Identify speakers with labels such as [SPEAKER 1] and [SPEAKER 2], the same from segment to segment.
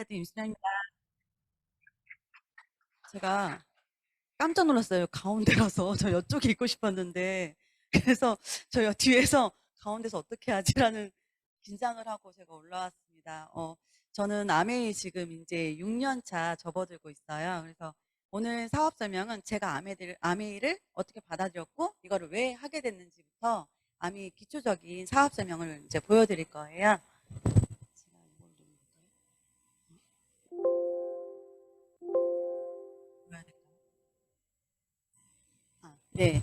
[SPEAKER 1] 하여튼 임순영입니다. 제가 깜짝 놀랐어요. 가운데라서 저 이쪽에 있고 싶었는데 그래서 저희가 뒤에서 가운데서 어떻게 하지라는 긴장을 하고 제가 올라왔습니다. 저는 아메이 지금 이제 6년 차 접어들고 있어요. 그래서 오늘 사업 설명은 제가 아메이를 어떻게 받아들였고 이거를 왜 하게 됐는지부터 아메이 기초적인 사업 설명을 이제 보여드릴 거예요. 제가 이걸 누를까요? 뭐야 될까요? 네.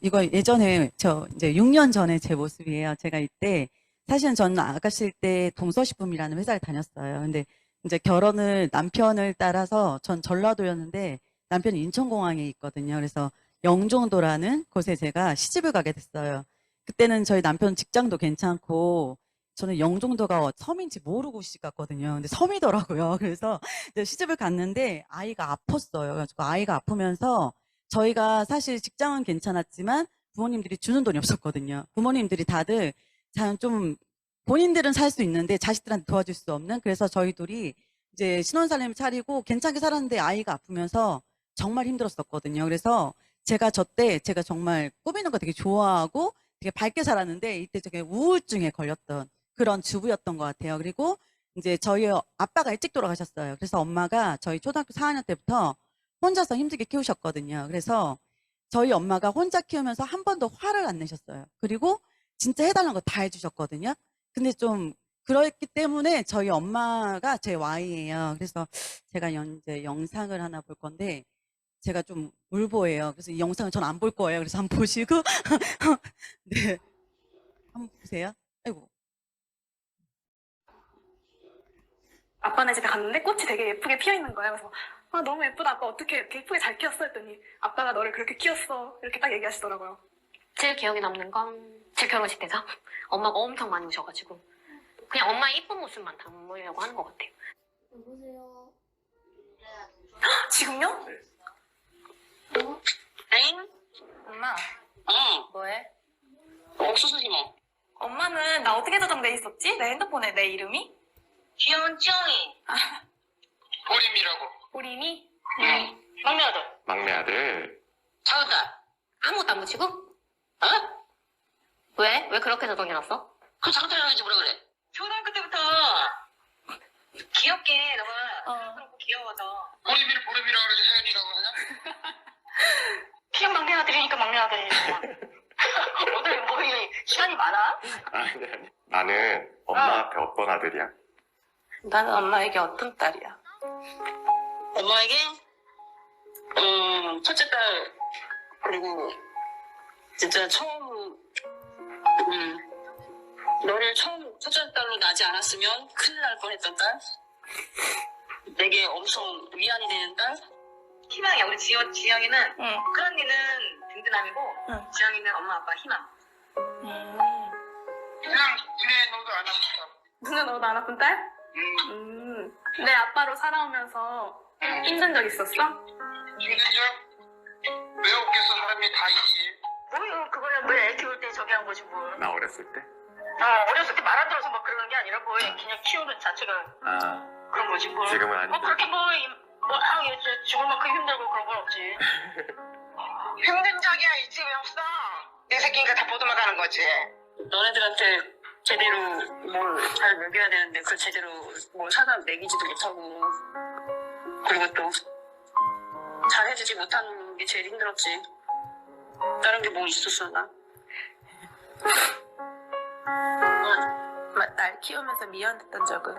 [SPEAKER 1] 이거 예전에 이제 6년 전에 제 모습이에요. 제가 이때 사실은 저는 아가씨일 때 동서식품이라는 회사를 다녔어요. 근데 이제 결혼을 남편을 따라서 전 전라도였는데 남편이 인천공항에 있거든요. 그래서 영종도라는 곳에 제가 시집을 가게 됐어요. 그때는 저희 남편 직장도 괜찮고 저는 영종도가 섬인지 모르고 시집 갔거든요. 근데 섬이더라고요. 그래서 이제 시집을 갔는데 아이가 아팠어요. 그래가지고 아이가 아프면서 저희가 사실 직장은 괜찮았지만 부모님들이 주는 돈이 없었거든요. 부모님들이 다들 좀 본인들은 살 수 있는데 자식들한테 도와줄 수 없는, 그래서 저희 둘이 이제 신혼살림 차리고 괜찮게 살았는데 아이가 아프면서 정말 힘들었었거든요. 그래서 제가 정말 꾸미는 거 되게 좋아하고 되게 밝게 살았는데 이때 되게 우울증에 걸렸던 그런 주부였던 것 같아요. 그리고 이제 저희 아빠가 일찍 돌아가셨어요. 그래서 엄마가 저희 초등학교 4학년 때부터 혼자서 힘들게 키우셨거든요. 그래서 저희 엄마가 혼자 키우면서 한 번도 화를 안 내셨어요. 그리고 진짜 해달라는 거 다 해주셨거든요. 근데 좀 그렇기 때문에 저희 엄마가 제 Y예요. 그래서 제가 이제 영상을 하나 볼 건데 제가 좀 울보예요. 그래서 이 영상을 전 안 볼 거예요. 그래서 한번 보시고 네, 한번 보세요. 아이고.
[SPEAKER 2] 아빠네 집에 갔는데 꽃이 되게 예쁘게 피어 있는 거야. 그래서 아 너무 예쁘다. 아빠 어떻게 이렇게 예쁘게 잘 키웠어 했더니 아빠가 너를 그렇게 키웠어 이렇게 딱 얘기하시더라고요.
[SPEAKER 3] 제일 기억에 남는 건 제 결혼식 때죠. 엄마가 엄청 많이 우셔가지고 그냥 엄마의 이쁜 모습만 담으려고 하는 것 같아요.
[SPEAKER 4] 여보세요.
[SPEAKER 2] 지금요?
[SPEAKER 3] 엥?
[SPEAKER 2] 엄마
[SPEAKER 3] 응.
[SPEAKER 2] 뭐해?
[SPEAKER 3] 옥수수 심어.
[SPEAKER 2] 엄마는 나 어떻게 저장돼 있었지? 내 핸드폰에 내 이름이?
[SPEAKER 3] 귀여운 찌영이.
[SPEAKER 5] 보림이라고.
[SPEAKER 2] 우리미?
[SPEAKER 3] 응. 막내 아들.
[SPEAKER 5] 막내 아들.
[SPEAKER 3] 작은 딸. 아무것도 안 묻히고? 어? 왜? 왜 그렇게 저장해놨어? 그 작은 딸이라고 하지 뭐라 그래? 초등학교 때부터 귀엽게 너가 그렇고 귀여워서.
[SPEAKER 5] 보림이를 보림이라고 그러지 혜연이라고 하냐?
[SPEAKER 3] 그냥 막내 아들이니까 막내 아들이지. 오늘 뭐 시간이 많아?
[SPEAKER 5] 아니. 나는 엄마 앞에 어떤 아들이야?
[SPEAKER 2] 나는 엄마에게 어떤 딸이야?
[SPEAKER 3] 엄마에게 첫째 딸, 그리고 진짜 처음 너를 처음 첫째 딸로 낳지 않았으면 큰일 날 뻔했던 딸, 내게 엄청 위안이 되는 딸. 희망이야. 우리 지영이는 큰언니는 든든함이고 지영이는 엄마 아빠 희망.
[SPEAKER 5] 그냥 눈에 너도 안 아프다.
[SPEAKER 2] 누나 너도 안 아픈 딸? 내 아빠로 살아오면서 힘든 적 있었어?
[SPEAKER 5] 힘든 적? 왜 없겠어, 사람이 다 있지.
[SPEAKER 3] 뭐요? 그거야 뭐 애 키울 때 저기 한 거지 뭐.
[SPEAKER 5] 나 어렸을 때?
[SPEAKER 3] 어렸을 때 말 안 들어서 뭐 그러는 게 아니라 뭐 그냥 키우는 자체가 그런 거지 뭐.
[SPEAKER 5] 지금은 아닌데.
[SPEAKER 3] 그렇게 죽을 만큼 힘들고 그런 건 없지.
[SPEAKER 5] 힘든 적이야, 있지, 왜 없어? 내 새끼니까 다 보듬어가는 거지.
[SPEAKER 3] 너네들한테 제대로 뭘 잘 먹여야 되는데 그걸 제대로 뭘 사다 먹이지도 못하고, 그리고 또 잘해주지 못하는 게 제일 힘들었지. 다른 게 뭐 있었어 나?
[SPEAKER 2] 날 키우면서 미안했던 적은?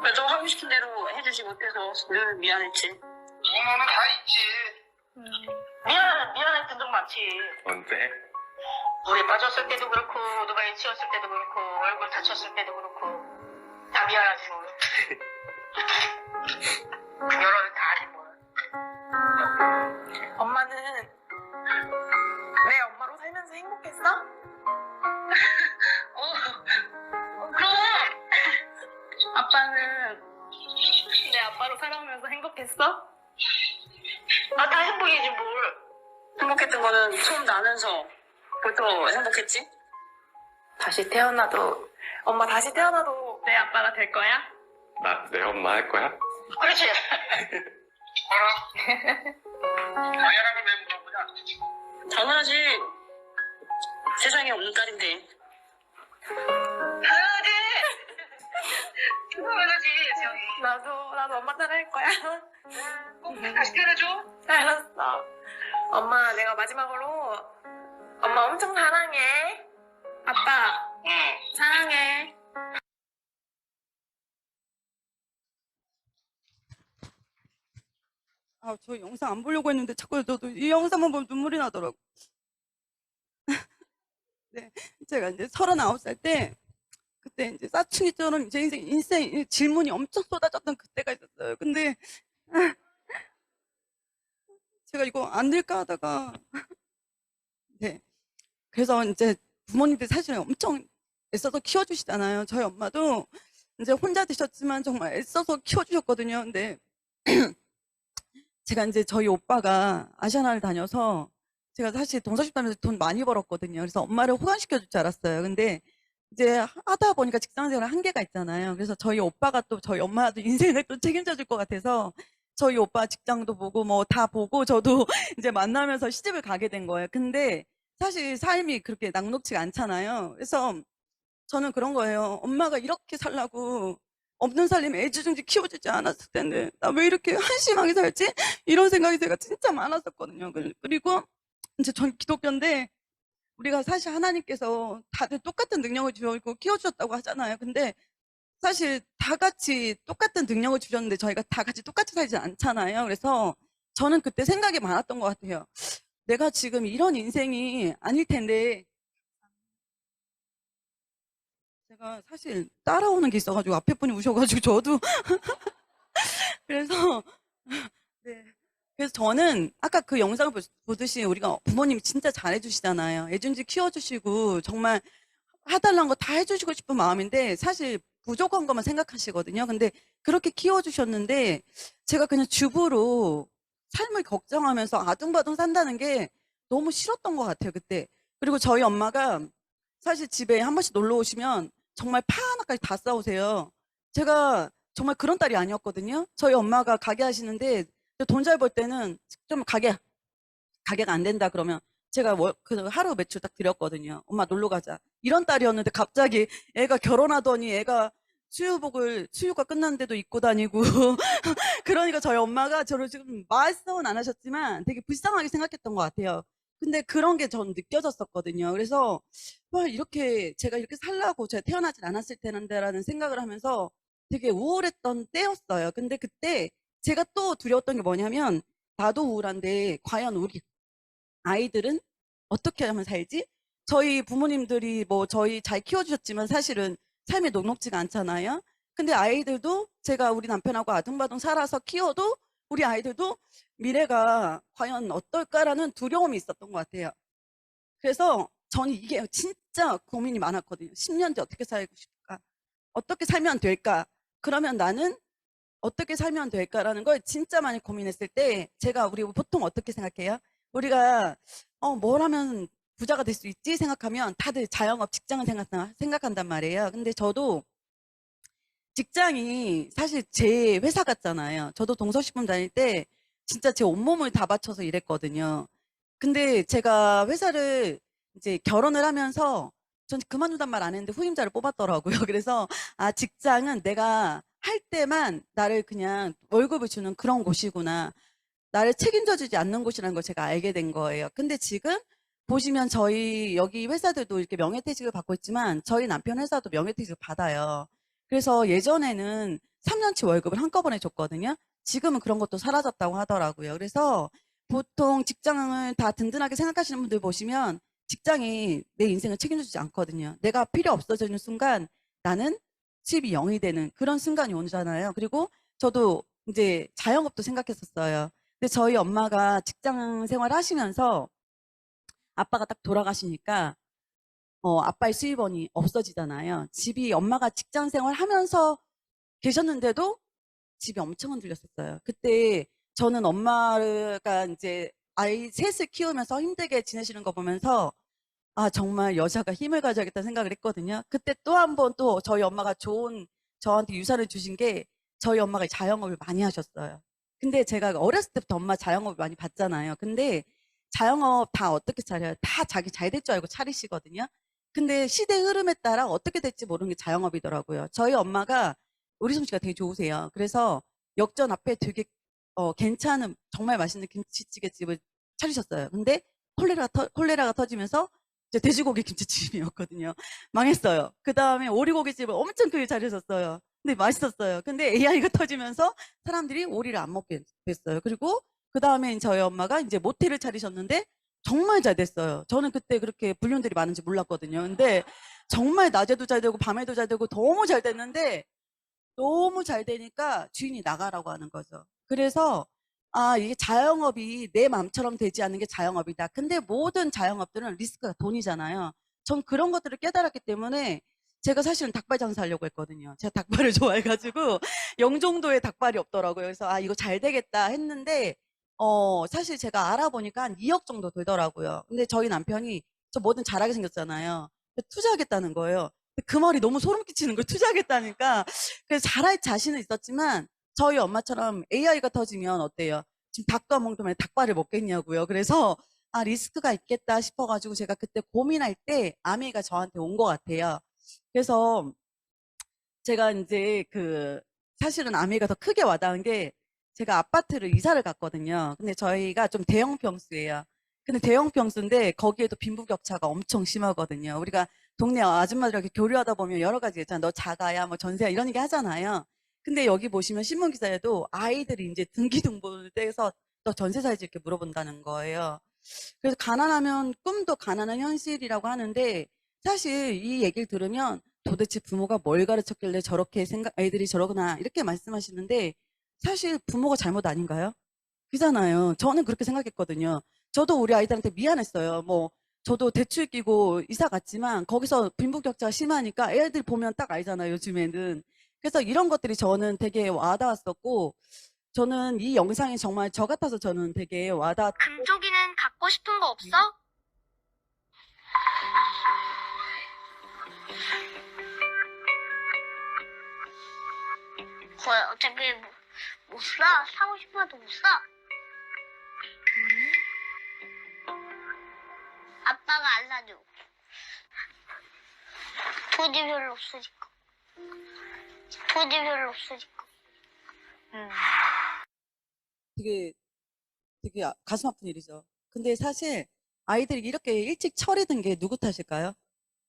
[SPEAKER 3] 그래도 하고 싶은 대로 해주지 못해서 늘 미안했지.
[SPEAKER 5] 부모는 다 있지.
[SPEAKER 3] 미안했던 적 많지.
[SPEAKER 5] 언제?
[SPEAKER 3] 물에 빠졌을 때도 그렇고, 오토바이 치웠을 때도 그렇고, 얼굴 다쳤을 때도 그렇고, 다 미안하지 뭐. 여러 다 뭐.
[SPEAKER 2] 엄마는 내 엄마로 살면서 행복했어?
[SPEAKER 3] 그럼!
[SPEAKER 2] 아빠는 내 아빠로 살아오면서 행복했어?
[SPEAKER 3] 다 행복이지 뭘. 행복했던 거는 처음 나면서 부터 행복했지?
[SPEAKER 2] 다시 태어나도 엄마 다시 태어나도 내 아빠가 될 거야?
[SPEAKER 4] 나 내 엄마 할 거야?
[SPEAKER 5] 그렇지. 알아. 당연한 걸 물어보냐?
[SPEAKER 3] 당연하지. 세상에 없는 딸인데.
[SPEAKER 5] 당연하지. 당연하지, 지영이.
[SPEAKER 2] 나도 엄마 따라 할 거야.
[SPEAKER 5] 꼭 다시 때려줘.
[SPEAKER 2] 알았어. 엄마, 내가 마지막으로 엄마 엄청 사랑해. 아빠,
[SPEAKER 5] 응.
[SPEAKER 2] 사랑해.
[SPEAKER 1] 아, 저 영상 안 보려고 했는데 자꾸 저도 이 영상만 보면 눈물이 나더라고. 네, 제가 이제 39살 때 그때 이제 사춘기처럼 제 인생 질문이 엄청 쏟아졌던 그때가 있었어요. 근데 제가 이거 안 될까 하다가 네, 그래서 이제 부모님들 사실 엄청 애써서 키워주시잖아요. 저희 엄마도 이제 혼자 드셨지만 정말 애써서 키워주셨거든요. 근데 제가 이제 저희 오빠가 아시아나를 다녀서 제가 사실 동서식 다니면서 돈 많이 벌었거든요. 그래서 엄마를 호강시켜 줄 줄 알았어요. 근데 이제 하다 보니까 직장 생활에 한계가 있잖아요. 그래서 저희 오빠가 또 저희 엄마도 인생을 또 책임져 줄 것 같아서 저희 오빠 직장도 보고 뭐 다 보고 저도 이제 만나면서 시집을 가게 된 거예요. 근데 사실 삶이 그렇게 낙록치가 않잖아요. 그래서 저는 그런 거예요. 엄마가 이렇게 살라고 없는 살림 애지중지 키워주지 않았을 텐데 나 왜 이렇게 한심하게 살지? 이런 생각이 제가 진짜 많았었거든요. 그리고 이제 전 기독교인데 우리가 사실 하나님께서 다들 똑같은 능력을 주고 키워주셨다고 하잖아요. 근데 사실 다 같이 똑같은 능력을 주셨는데 저희가 다 같이 똑같이 살지 않잖아요. 그래서 저는 그때 생각이 많았던 것 같아요. 내가 지금 이런 인생이 아닐 텐데 제가 사실 따라오는 게 있어가지고 앞에 분이 우셔가지고 저도 그래서 네. 그래서 저는 아까 그 영상을 보듯이 우리가 부모님이 진짜 잘해주시잖아요. 애준지 키워주시고 정말 해달라는 거 다 해주시고 싶은 마음인데 사실 부족한 것만 생각하시거든요. 근데 그렇게 키워주셨는데 제가 그냥 주부로 삶을 걱정하면서 아둥바둥 산다는 게 너무 싫었던 것 같아요, 그때. 그리고 저희 엄마가 사실 집에 한 번씩 놀러 오시면 정말 파 하나까지 다 싸우세요. 제가 정말 그런 딸이 아니었거든요. 저희 엄마가 가게 하시는데 돈 잘 벌 때는 좀 가게가 안 된다 그러면 제가 그 하루 매출 딱 드렸거든요. 엄마 놀러 가자. 이런 딸이었는데 갑자기 애가 결혼하더니 애가 수유가 끝났는데도 입고 다니고 그러니까 저희 엄마가 저를 지금 말씀은 안 하셨지만 되게 불쌍하게 생각했던 것 같아요. 근데 그런 게 전 느껴졌었거든요. 그래서 와, 이렇게 제가 이렇게 살라고 제가 태어나진 않았을 텐데라는 생각을 하면서 되게 우울했던 때였어요. 근데 그때 제가 또 두려웠던 게 뭐냐면 나도 우울한데 과연 우리 아이들은 어떻게 하면 살지? 저희 부모님들이 뭐 저희 잘 키워주셨지만 사실은 삶이 녹록지가 않잖아요. 근데 아이들도 제가 우리 남편하고 아둥바둥 살아서 키워도 우리 아이들도 미래가 과연 어떨까라는 두려움이 있었던 것 같아요. 그래서 저는 이게 진짜 고민이 많았거든요. 10년 뒤 어떻게 살고 싶을까? 어떻게 살면 될까? 그러면 나는 어떻게 살면 될까라는 걸 진짜 많이 고민했을 때 우리 보통 어떻게 생각해요? 우리가 뭘 하면 부자가 될 수 있지 생각하면 다들 자영업 직장을 생각한단 말이에요. 근데 저도 직장이 사실 제 회사 같잖아요. 저도 동서식품 다닐 때 진짜 제 온몸을 다 바쳐서 일했거든요. 근데 제가 회사를 이제 결혼을 하면서 전 그만두단 말 안 했는데 후임자를 뽑았더라고요. 그래서 직장은 내가 할 때만 나를 그냥 월급을 주는 그런 곳이구나. 나를 책임져 주지 않는 곳이라는 걸 제가 알게 된 거예요. 근데 지금 보시면 저희 여기 회사들도 이렇게 명예퇴직을 받고 있지만 저희 남편 회사도 명예퇴직을 받아요. 그래서 예전에는 3년치 월급을 한꺼번에 줬거든요. 지금은 그런 것도 사라졌다고 하더라고요. 그래서 보통 직장을 다 든든하게 생각하시는 분들 보시면 직장이 내 인생을 책임져주지 않거든요. 내가 필요 없어지는 순간 나는 수입이 0이 되는 그런 순간이 오잖아요. 그리고 저도 이제 자영업도 생각했었어요. 근데 저희 엄마가 직장 생활 하시면서 아빠가 딱 돌아가시니까 아빠의 수입원이 없어지잖아요. 집이 엄마가 직장 생활 하면서 계셨는데도 집이 엄청 흔들렸었어요. 그때 저는 엄마가 이제 아이 셋을 키우면서 힘들게 지내시는 거 보면서 아, 정말 여자가 힘을 가져야겠다는 생각을 했거든요. 그때 또 한 번 또 저희 엄마가 저한테 유산을 주신 게 저희 엄마가 자영업을 많이 하셨어요. 근데 제가 어렸을 때부터 엄마 자영업을 많이 봤잖아요. 근데 자영업 다 어떻게 차려요? 다 자기 잘 될 줄 알고 차리시거든요. 근데 시대 흐름에 따라 어떻게 될지 모르는 게 자영업이더라고요. 저희 엄마가 요리 솜씨가 되게 좋으세요. 그래서 역전 앞에 되게 괜찮은 정말 맛있는 김치찌개집을 차리셨어요. 근데 콜레라가 터지면서 이제 돼지고기 김치찜이었거든요. 망했어요. 그 다음에 오리고기집을 엄청 크게 차리셨어요. 근데 맛있었어요. 근데 AI가 터지면서 사람들이 오리를 안 먹게 됐어요. 그리고 그 다음에 저희 엄마가 이제 모텔을 차리셨는데 정말 잘 됐어요. 저는 그때 그렇게 불륜들이 많은지 몰랐거든요. 근데 정말 낮에도 잘 되고 밤에도 잘 되고 너무 잘 됐는데 너무 잘 되니까 주인이 나가라고 하는 거죠. 그래서 아, 이게 자영업이 내 마음처럼 되지 않는 게 자영업이다. 근데 모든 자영업들은 리스크가 돈이잖아요. 전 그런 것들을 깨달았기 때문에 제가 사실은 닭발 장사하려고 했거든요. 제가 닭발을 좋아해가지고 영종도에 닭발이 없더라고요. 그래서 아, 이거 잘 되겠다 했는데 사실 제가 알아보니까 한 2억 정도 되더라고요. 근데 저희 남편이 저 뭐든 잘하게 생겼잖아요. 투자하겠다는 거예요. 그 말이 너무 소름 끼치는 거예요. 투자하겠다니까. 그래서 잘할 자신은 있었지만 저희 엄마처럼 AI가 터지면 어때요? 지금 닭과 먹으면 닭발을 먹겠냐고요. 그래서 아, 리스크가 있겠다 싶어가지고 제가 그때 고민할 때 아미가 저한테 온 것 같아요. 그래서 제가 이제 사실은 아미가 더 크게 와닿은 게 제가 아파트를 이사를 갔거든요. 근데 저희가 좀 대형 평수예요. 근데 대형 평수인데 거기에도 빈부격차가 엄청 심하거든요. 우리가 동네 아줌마들하고 교류하다 보면 여러 가지 있잖아. 너 자가야, 뭐 전세야 이런 얘기 하잖아요. 근데 여기 보시면 신문 기사에도 아이들이 이제 등기등본을 떼서 너 전세 살지 이렇게 물어본다는 거예요. 그래서 가난하면 꿈도 가난한 현실이라고 하는데 사실 이 얘기를 들으면 도대체 부모가 뭘 가르쳤길래 저렇게 아이들이 저러구나 이렇게 말씀하시는데 사실 부모가 잘못 아닌가요? 그잖아요. 저는 그렇게 생각했거든요. 저도 우리 아이들한테 미안했어요. 뭐 저도 대출 끼고 이사 갔지만 거기서 빈부격차가 심하니까 애들 보면 딱 알잖아요. 요즘에는. 그래서 이런 것들이 저는 되게 와닿았었고 저는 이 영상이 정말 저 같아서 저는 되게 와닿았고
[SPEAKER 6] 금쪽이는 갖고 싶은 거 없어? 그래, 어차피 못 사. 사고 싶어도 못 사. 아빠가 안 사줘. 돈이 별로 없으니까. 돈이 별로 없으니까.
[SPEAKER 1] 되게 가슴 아픈 일이죠. 근데 사실 아이들이 이렇게 일찍 철이 든 게 누구 탓일까요?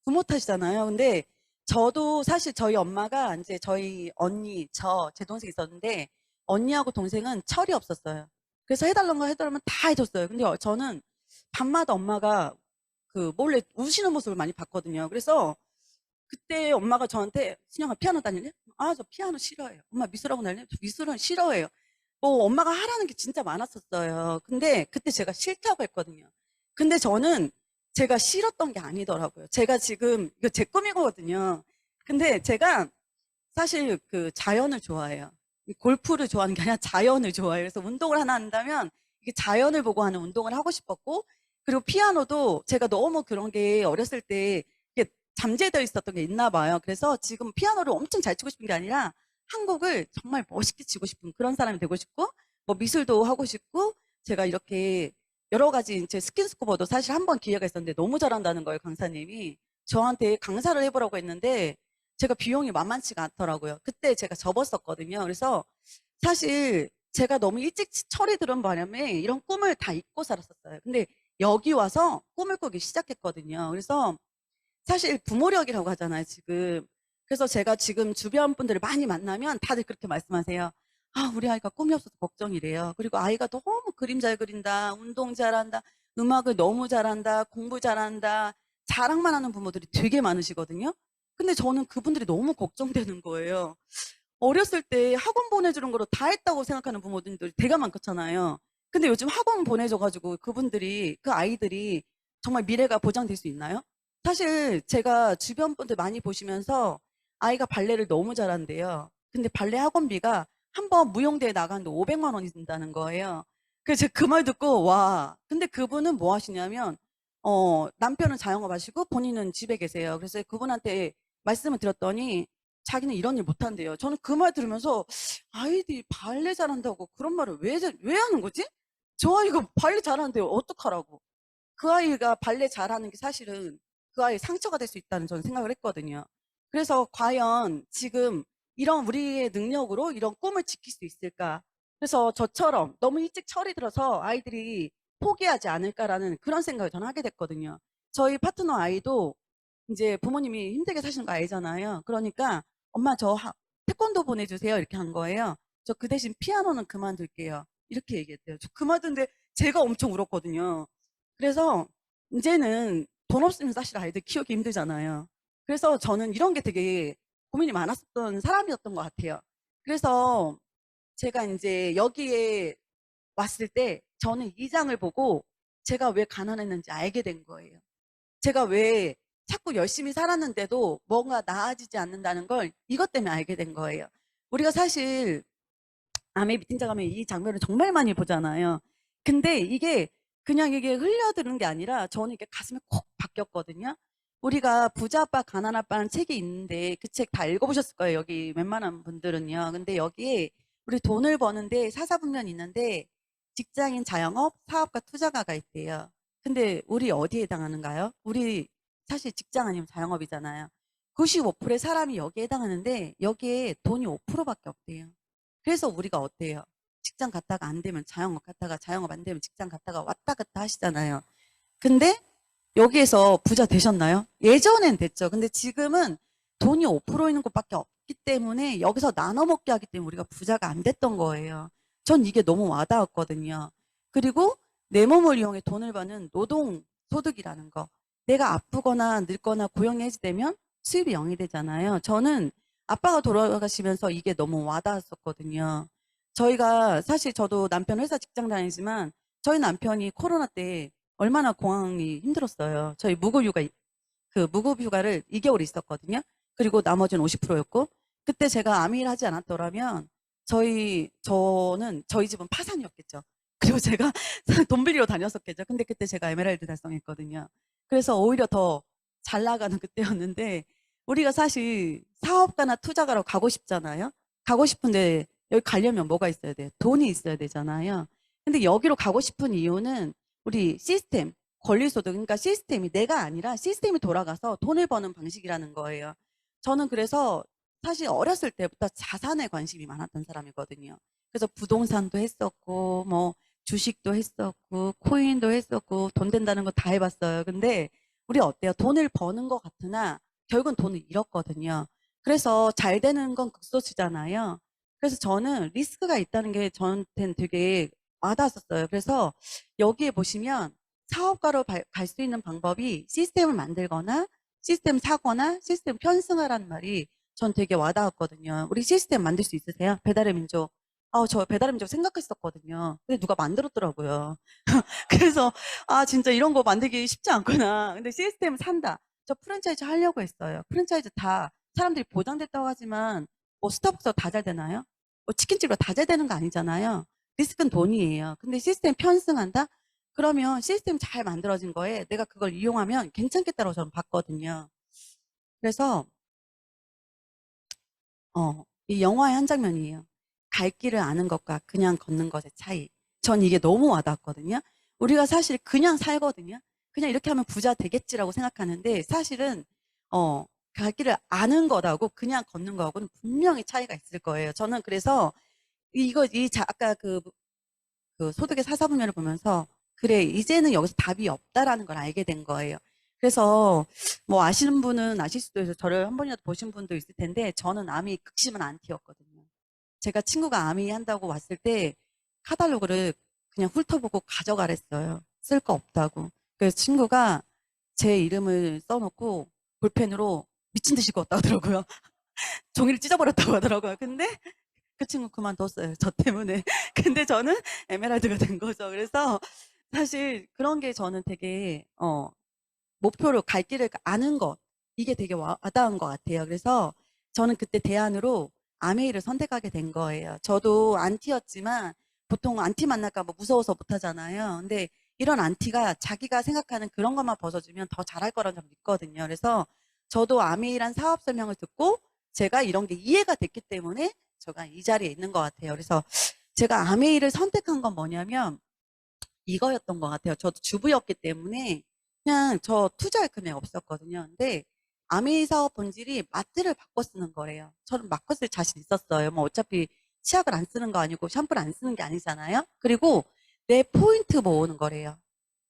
[SPEAKER 1] 부모 탓이잖아요. 근데 저도 사실 저희 엄마가 이제 저희 언니, 제 동생이 있었는데 언니하고 동생은 철이 없었어요. 그래서 해달라는 거 해달라면 다 해줬어요. 근데 저는 밤마다 엄마가 몰래 우시는 모습을 많이 봤거든요. 그래서 그때 엄마가 저한테 신영아 피아노 다닐래? 아, 저 피아노 싫어해요. 엄마 미술학원 다닐래? 저 미술은 싫어해요. 엄마가 하라는 게 진짜 많았었어요. 근데 그때 제가 싫다고 했거든요. 근데 저는 제가 싫었던 게 아니더라고요. 제가 지금 이거 제 꿈이거든요. 근데 제가 사실 자연을 좋아해요. 골프를 좋아하는 게 아니라 자연을 좋아해요. 그래서 운동을 하나 한다면 이게 자연을 보고 하는 운동을 하고 싶었고 그리고 피아노도 제가 너무 그런 게 어렸을 때 이게 잠재되어 있었던 게 있나 봐요. 그래서 지금 피아노를 엄청 잘 치고 싶은 게 아니라 한 곡을 정말 멋있게 치고 싶은 그런 사람이 되고 싶고 뭐 미술도 하고 싶고 제가 이렇게 여러 가지 이제 스킨스쿠버도 사실 한 번 기회가 있었는데 너무 잘한다는 거예요. 강사님이 저한테 강사를 해보라고 했는데 제가 비용이 만만치가 않더라고요. 그때 제가 접었었거든요. 그래서 사실 제가 너무 일찍 철이 들은 바람에 이런 꿈을 다 잊고 살았었어요. 근데 여기 와서 꿈을 꾸기 시작했거든요. 그래서 사실 부모력이라고 하잖아요, 지금. 그래서 제가 지금 주변 분들을 많이 만나면 다들 그렇게 말씀하세요. 아, 우리 아이가 꿈이 없어서 걱정이래요. 그리고 아이가 너무 그림 잘 그린다, 운동 잘한다, 음악을 너무 잘한다, 공부 잘한다, 자랑만 하는 부모들이 되게 많으시거든요. 근데 저는 그분들이 너무 걱정되는 거예요. 어렸을 때 학원 보내주는 거로 다 했다고 생각하는 부모들이 되게 많잖아요. 근데 요즘 학원 보내줘가지고 그 아이들이 정말 미래가 보장될 수 있나요? 사실 제가 주변 분들 많이 보시면서 아이가 발레를 너무 잘한대요. 근데 발레 학원비가 한 번 무용대에 나가는데 500만 원이 든다는 거예요. 그래서 제가 그 말 듣고 와. 근데 그분은 뭐 하시냐면 남편은 자영업 하시고 본인은 집에 계세요. 그래서 그분한테 말씀을 드렸더니 자기는 이런 일 못한대요. 저는 그 말 들으면서 아이들이 발레 잘한다고 그런 말을 왜 하는 거지? 저 아이가 발레 잘하는데 어떡하라고. 그 아이가 발레 잘하는 게 사실은 그 아이의 상처가 될 수 있다는 저는 생각을 했거든요. 그래서 과연 지금 이런 우리의 능력으로 이런 꿈을 지킬 수 있을까? 그래서 저처럼 너무 일찍 철이 들어서 아이들이 포기하지 않을까라는 그런 생각을 저는 하게 됐거든요. 저희 파트너 아이도 이제 부모님이 힘들게 사시는 거 알잖아요. 그러니까 엄마 태권도 보내주세요. 이렇게 한 거예요. 저 그 대신 피아노는 그만둘게요. 이렇게 얘기했대요. 저 그만둔데 제가 엄청 울었거든요. 그래서 이제는 돈 없으면 사실 아이들 키우기 힘들잖아요. 그래서 저는 이런 게 되게 고민이 많았었던 사람이었던 것 같아요. 그래서 제가 이제 여기에 왔을 때 저는 이 장을 보고 제가 왜 가난했는지 알게 된 거예요. 제가 왜 자꾸 열심히 살았는데도 뭔가 나아지지 않는다는 걸 이것 때문에 알게 된 거예요. 우리가 사실 아메 미팅장 가면 이 장면을 정말 많이 보잖아요. 근데 이게 그냥 이게 흘려드는 게 아니라 저는 이게 가슴에 콕 박혔거든요. 우리가 부자 아빠, 가난 아빠라는 책이 있는데 그 책 다 읽어보셨을 거예요. 여기 웬만한 분들은요. 근데 여기에 우리 돈을 버는데 사사분면이 있는데 직장인, 자영업, 사업가, 투자가가 있대요. 근데 우리 어디에 해당하는가요? 우리 사실 직장 아니면 자영업이잖아요. 95%의 사람이 여기에 해당하는데 여기에 돈이 5%밖에 없대요. 그래서 우리가 어때요? 직장 갔다가 안 되면 자영업 갔다가 자영업 안 되면 직장 갔다가 왔다 갔다 하시잖아요. 근데 여기에서 부자 되셨나요? 예전엔 됐죠. 근데 지금은 돈이 5% 있는 곳밖에 없기 때문에 여기서 나눠 먹게 하기 때문에 우리가 부자가 안 됐던 거예요. 전 이게 너무 와닿았거든요. 그리고 내 몸을 이용해 돈을 버는 노동 소득이라는 거. 내가 아프거나 늙거나 고용이 해지되면 수입이 0이 되잖아요. 저는 아빠가 돌아가시면서 이게 너무 와닿았었거든요. 저희가 사실 저도 남편 회사 직장 다니지만 저희 남편이 코로나 때 얼마나 공황이 힘들었어요. 저희 무급휴가를 2개월 있었거든요. 그리고 나머지는 50%였고 그때 제가 암일 하지 않았더라면 저는 저희 집은 파산이었겠죠. 그리고 제가 돈 빌리러 다녔었겠죠. 근데 그때 제가 에메랄드 달성했거든요. 그래서 오히려 더 잘 나가는 그때였는데 우리가 사실 사업가나 투자가로 가고 싶잖아요. 가고 싶은데 여기 가려면 뭐가 있어야 돼요? 돈이 있어야 되잖아요. 근데 여기로 가고 싶은 이유는 우리 시스템, 권리소득, 그러니까 시스템이 내가 아니라 시스템이 돌아가서 돈을 버는 방식이라는 거예요. 저는 그래서 사실 어렸을 때부터 자산에 관심이 많았던 사람이거든요. 그래서 부동산도 했었고, 뭐, 주식도 했었고, 코인도 했었고, 돈 된다는 거 다 해봤어요. 근데 우리 어때요? 돈을 버는 것 같으나 결국은 돈을 잃었거든요. 그래서 잘 되는 건 극소수잖아요. 그래서 저는 리스크가 있다는 게 저한테는 되게 와닿았었어요. 그래서 여기에 보시면 사업가로 갈 수 있는 방법이 시스템을 만들거나 시스템 사거나 시스템 편승하라는 말이 전 되게 와닿았거든요. 우리 시스템 만들 수 있으세요? 배달의 민족. 저 배달의 민족 생각했었거든요. 근데 누가 만들었더라고요. 그래서 진짜 이런 거 만들기 쉽지 않구나. 근데 시스템 산다. 저 프랜차이즈 하려고 했어요. 프랜차이즈 다 사람들이 보장됐다고 하지만 뭐 스타벅스 다 잘 되나요? 뭐 치킨집으로 다 잘 되는 거 아니잖아요. 리스크는 돈이에요. 근데 시스템 편승한다? 그러면 시스템 잘 만들어진 거에 내가 그걸 이용하면 괜찮겠다고 저는 봤거든요. 그래서 이 영화의 한 장면이에요. 갈 길을 아는 것과 그냥 걷는 것의 차이. 전 이게 너무 와닿았거든요. 우리가 사실 그냥 살거든요. 그냥 이렇게 하면 부자 되겠지라고 생각하는데 사실은 갈 길을 아는 거라고 그냥 걷는 거하고는 분명히 차이가 있을 거예요. 저는 그래서 아까 그 소득의 사사분면을 보면서 그래 이제는 여기서 답이 없다라는 걸 알게 된 거예요. 그래서 뭐 아시는 분은 아실 수도 있어요. 저를 한 번이라도 보신 분도 있을 텐데 저는 아미 극심한 안티였거든요. 제가 친구가 아미 한다고 왔을 때 카탈로그를 그냥 훑어보고 가져가랬어요. 쓸 거 없다고. 그래서 친구가 제 이름을 써놓고 볼펜으로 미친 듯이 그었다 하더라고요. 종이를 찢어버렸다고 하더라고요. 근데 그 친구 그만뒀어요. 저 때문에. 근데 저는 에메랄드가 된 거죠. 그래서 사실 그런 게 저는 되게 목표로 갈 길을 아는 것 이게 되게 와닿은 것 같아요. 그래서 저는 그때 대안으로 아메이를 선택하게 된 거예요. 저도 안티였지만 보통 안티 만날까 봐 무서워서 못 하잖아요. 근데 이런 안티가 자기가 생각하는 그런 것만 벗어주면 더 잘할 거라는 점 믿거든요. 그래서 저도 아메이란 사업 설명을 듣고 제가 이런 게 이해가 됐기 때문에 제가 이 자리에 있는 것 같아요. 그래서 제가 아메이를 선택한 건 뭐냐면 이거였던 것 같아요. 저도 주부였기 때문에 그냥 저 투자할 금액 없었거든요. 근데 아메이 사업 본질이 마트를 바꿔 쓰는 거래요. 저는 바꿔 쓸 자신 있었어요. 뭐 어차피 치약을 안 쓰는 거 아니고 샴푸를 안 쓰는 게 아니잖아요. 그리고 내 포인트 모으는 거래요.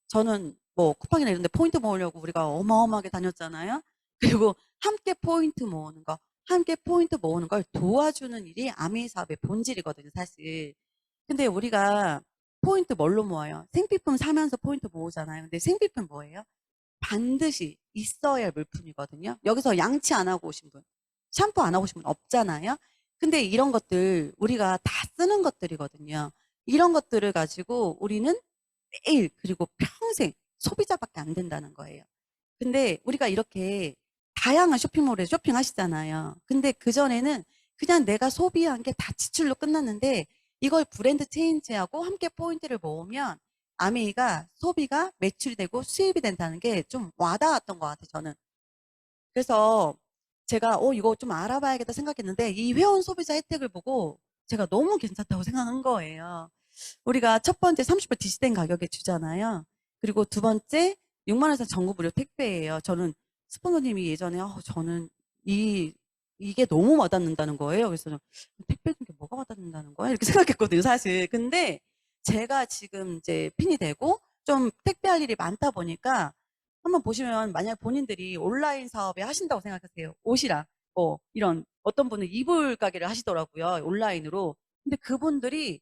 [SPEAKER 1] 저는 뭐 쿠팡이나 이런 데 포인트 모으려고 우리가 어마어마하게 다녔잖아요. 그리고 함께 포인트 모으는 거, 함께 포인트 모으는 걸 도와주는 일이 아메이 사업의 본질이거든요, 사실. 근데 우리가 포인트 뭘로 모아요? 생필품 사면서 포인트 모으잖아요. 근데 생필품 뭐예요? 반드시 있어야 할 물품이거든요. 여기서 양치 안 하고 오신 분, 샴푸 안 하고 오신 분 없잖아요. 근데 이런 것들 우리가 다 쓰는 것들이거든요. 이런 것들을 가지고 우리는 매일 그리고 평생 소비자밖에 안 된다는 거예요. 근데 우리가 이렇게 다양한 쇼핑몰에 쇼핑하시잖아요. 근데 그전에는 그냥 내가 소비한 게 다 지출로 끝났는데 이걸 브랜드 체인지하고 함께 포인트를 모으면 아메이가 소비가 매출이 되고 수입이 된다는 게 좀 와닿았던 것 같아요, 저는. 그래서 제가 이거 좀 알아봐야겠다 생각했는데 이 회원 소비자 혜택을 보고 제가 너무 괜찮다고 생각한 거예요. 우리가 첫 번째 30% DC된 가격에 주잖아요. 그리고 두 번째 6만 원에서 전국 무료 택배예요. 저는 스폰서님이 예전에 저는 이게 너무 와닿는다는 거예요. 그래서 저는 택배 준 게 뭐가 와닿는다는 거야? 이렇게 생각했거든요, 사실. 근데 제가 지금 이제 핀이 되고 좀 택배할 일이 많다 보니까 한번 보시면 만약 본인들이 온라인 사업에 하신다고 생각하세요. 옷이랑 뭐 이런 어떤 분은 이불 가게를 하시더라고요, 온라인으로. 근데 그분들이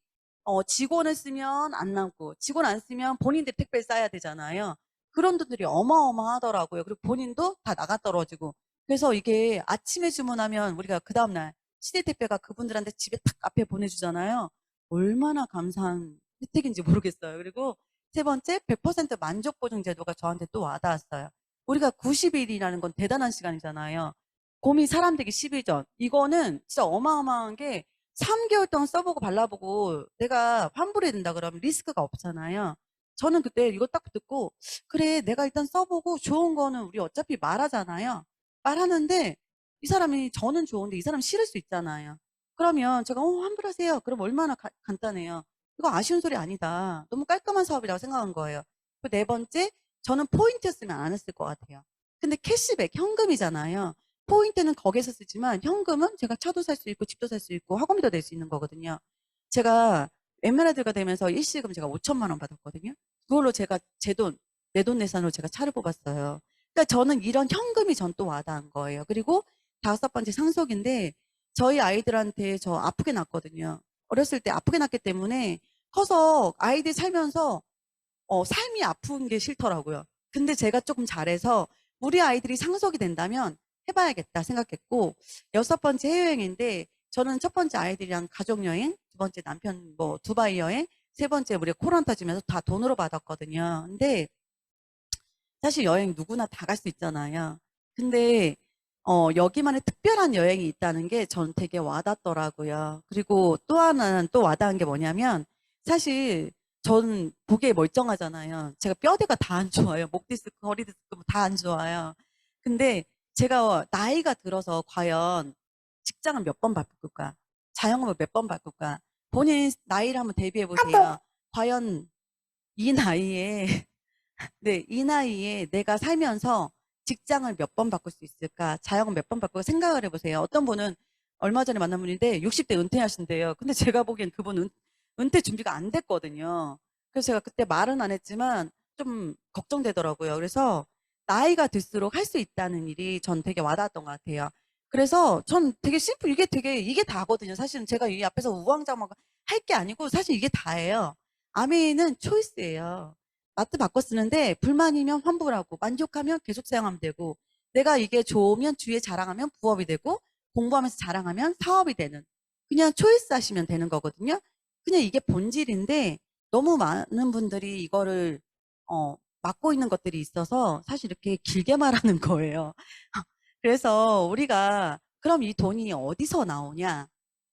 [SPEAKER 1] 직원을 쓰면 안 남고 직원 안 쓰면 본인들 택배 싸야 되잖아요. 그런 분들이 어마어마하더라고요. 그리고 본인도 다 나가 떨어지고. 그래서 이게 아침에 주문하면 우리가 그 다음날 시대택배가 그분들한테 집에 탁 앞에 보내주잖아요. 얼마나 감사한 혜택인지 모르겠어요. 그리고 세 번째, 100% 만족 보증 제도가 저한테 또 와닿았어요. 우리가 90일이라는 건 대단한 시간이잖아요. 곰이 사람 되기 10일 전. 이거는 진짜 어마어마한 게 3개월 동안 써보고 발라보고 내가 환불해야 된다 그러면 리스크가 없잖아요. 저는 그때 이거 딱 듣고 그래 내가 일단 써보고 좋은 거는 우리 어차피 말하잖아요. 말하는데 이 사람이 저는 좋은데 이 사람 싫을 수 있잖아요. 그러면 제가 환불하세요. 그럼 얼마나 간단해요. 이거 아쉬운 소리 아니다. 너무 깔끔한 사업이라고 생각한 거예요. 그 네 번째, 저는 포인트였으면 안 했을 것 같아요. 근데 캐시백, 현금이잖아요. 포인트는 거기서 쓰지만 현금은 제가 차도 살 수 있고 집도 살 수 있고 학원비도 낼 수 있는 거거든요. 제가 에메랄드가 되면서 일시금 제가 5천만 원 받았거든요. 그걸로 제가 제 돈, 내돈내산으로 제가 차를 뽑았어요. 그러니까 저는 이런 현금이 전 또 와닿은 거예요. 그리고 다섯 번째 상속인데 저희 아이들한테 저 아프게 낳았거든요. 어렸을 때 아프게 낳기 때문에 커서 아이들 살면서 삶이 아픈 게 싫더라고요. 근데 제가 조금 잘해서 우리 아이들이 상속이 된다면 해봐야겠다 생각했고 여섯 번째 해외여행인데 저는 첫 번째 아이들이랑 가족여행, 두 번째 남편 뭐 두바이 여행, 세 번째 우리가 코로나 터지면서 다 돈으로 받았거든요. 근데 사실 여행 누구나 다 갈 수 있잖아요. 근데 여기만의 특별한 여행이 있다는 게 전 되게 와닿더라고요. 그리고 또 하나는 또 와닿은 게 뭐냐면 사실 전 보기에 멀쩡하잖아요. 제가 뼈대가 다 안 좋아요. 목 디스크, 허리 디스크 다 안 좋아요. 근데 제가 나이가 들어서 과연 직장을 몇 번 바꿀까? 자영업을 몇 번 바꿀까? 본인 나이를 한번 대비해 보세요. 과연 이 나이에 네, 이 나이에 내가 살면서 직장을 몇 번 바꿀 수 있을까? 자영업 몇 번 바꿀까? 생각을 해보세요. 어떤 분은 얼마 전에 만난 분인데 60대 은퇴하신대요. 근데 제가 보기엔 그분은 은퇴 준비가 안 됐거든요. 그래서 제가 그때 말은 안 했지만 좀 걱정되더라고요. 그래서 나이가 들수록 할 수 있다는 일이 전 되게 와닿았던 것 같아요. 그래서 전 되게 심플, 이게 다거든요. 사실은 제가 이 앞에서 우왕좌왕 할 게 아니고 사실 이게 다예요. 아메이는 초이스예요. 마트 바꿔 쓰는데 불만이면 환불하고 만족하면 계속 사용하면 되고 내가 이게 좋으면 주위에 자랑하면 부업이 되고 공부하면서 자랑하면 사업이 되는 그냥 초이스 하시면 되는 거거든요. 그냥 이게 본질인데 너무 많은 분들이 이거를 맡고 있는 것들이 있어서 사실 이렇게 길게 말하는 거예요. 그래서 우리가 그럼 이 돈이 어디서 나오냐?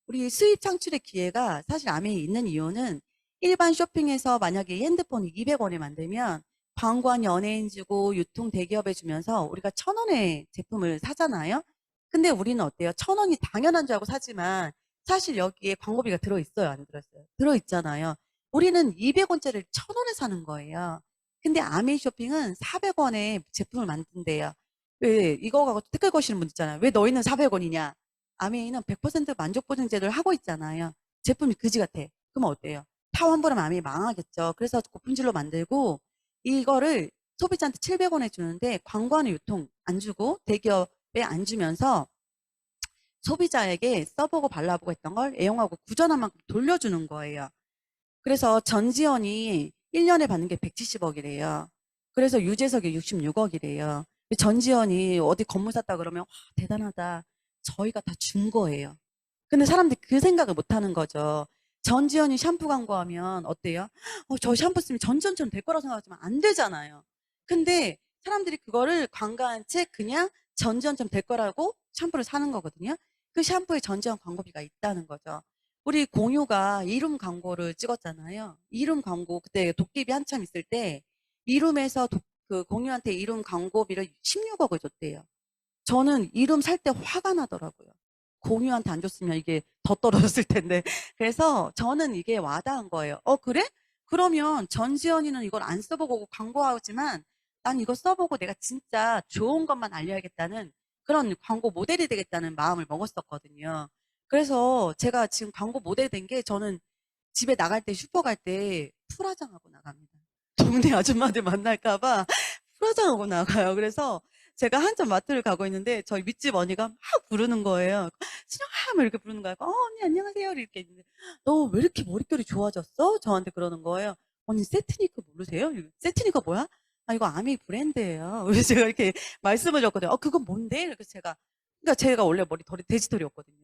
[SPEAKER 1] 우리 수입 창출의 기회가 사실 아메이에 있는 이유는 일반 쇼핑에서 만약에 이 핸드폰이 200원에 만들면 광고한 연예인 주고 유통 대기업에 주면서 우리가 1,000원의 제품을 사잖아요. 근데 우리는 어때요? 1,000원이 당연한 줄 알고 사지만 사실 여기에 광고비가 들어있어요? 안 들어있어요? 들어있잖아요. 우리는 200원짜리를 1,000원에 사는 거예요. 근데 아메이 쇼핑은 400원에 제품을 만든대요. 왜 이거 갖고 댓글 거시는 분 있잖아요. 왜 너희는 400원이냐? 아메이는 100% 만족 보증제도를 하고 있잖아요. 제품이 그지 같아. 그럼 어때요? 타 환불하면 아메이 망하겠죠. 그래서 고품질로 만들고 이거를 소비자한테 700원에 주는데 광고하는 유통 안 주고 대기업에 안 주면서 소비자에게 써보고 발라보고 했던 걸 애용하고 구전한 만큼 돌려주는 거예요. 그래서 전지현이 1년에 받는 게 170억이래요. 그래서 유재석이 66억이래요. 전지현이 어디 건물 샀다 그러면 와, 대단하다. 저희가 다 준 거예요. 근데 사람들이 그 생각을 못 하는 거죠. 전지현이 샴푸 광고하면 어때요? 저 샴푸 쓰면 전전전 될 거라고 생각하지만 안 되잖아요. 근데 사람들이 그거를 관가한 채 그냥 전지현처럼 될 거라고 샴푸를 사는 거거든요. 그 샴푸에 전지현 광고비가 있다는 거죠. 우리 공유가 이룸 광고를 찍었잖아요. 이룸 광고 그때 도깨비 한참 있을 때 이룸에서 그 공유한테 이룸 광고비를 16억을 줬대요. 저는 이룸 살 때 화가 나더라고요. 공유한테 안 줬으면 이게 더 떨어졌을 텐데. 그래서 저는 이게 와닿은 거예요. 그래? 그러면 전지현이는 이걸 안 써보고 광고하지만 난 이거 써보고 내가 진짜 좋은 것만 알려야겠다는 그런 광고 모델이 되겠다는 마음을 먹었었거든요. 그래서 제가 지금 광고 모델 된 게 저는 집에 나갈 때 슈퍼 갈 때 풀화장하고 나갑니다. 동네 아줌마들 만날까봐 풀화장하고 나가요. 그래서 제가 한참 마트를 가고 있는데 저희 밑집 언니가 막 부르는 거예요. 신영아 막 이렇게 부르는 거예요. 언니 안녕하세요 이렇게 있는데 너 왜 이렇게 머릿결이 좋아졌어? 저한테 그러는 거예요. 언니 세트니커 모르세요? 세트니커 뭐야? 이거 아메이 브랜드예요. 그래서 제가 이렇게 말씀을 줬거든요. 그건 뭔데? 그래서 그러니까 제가 원래 머리털이 돼지털이었거든요.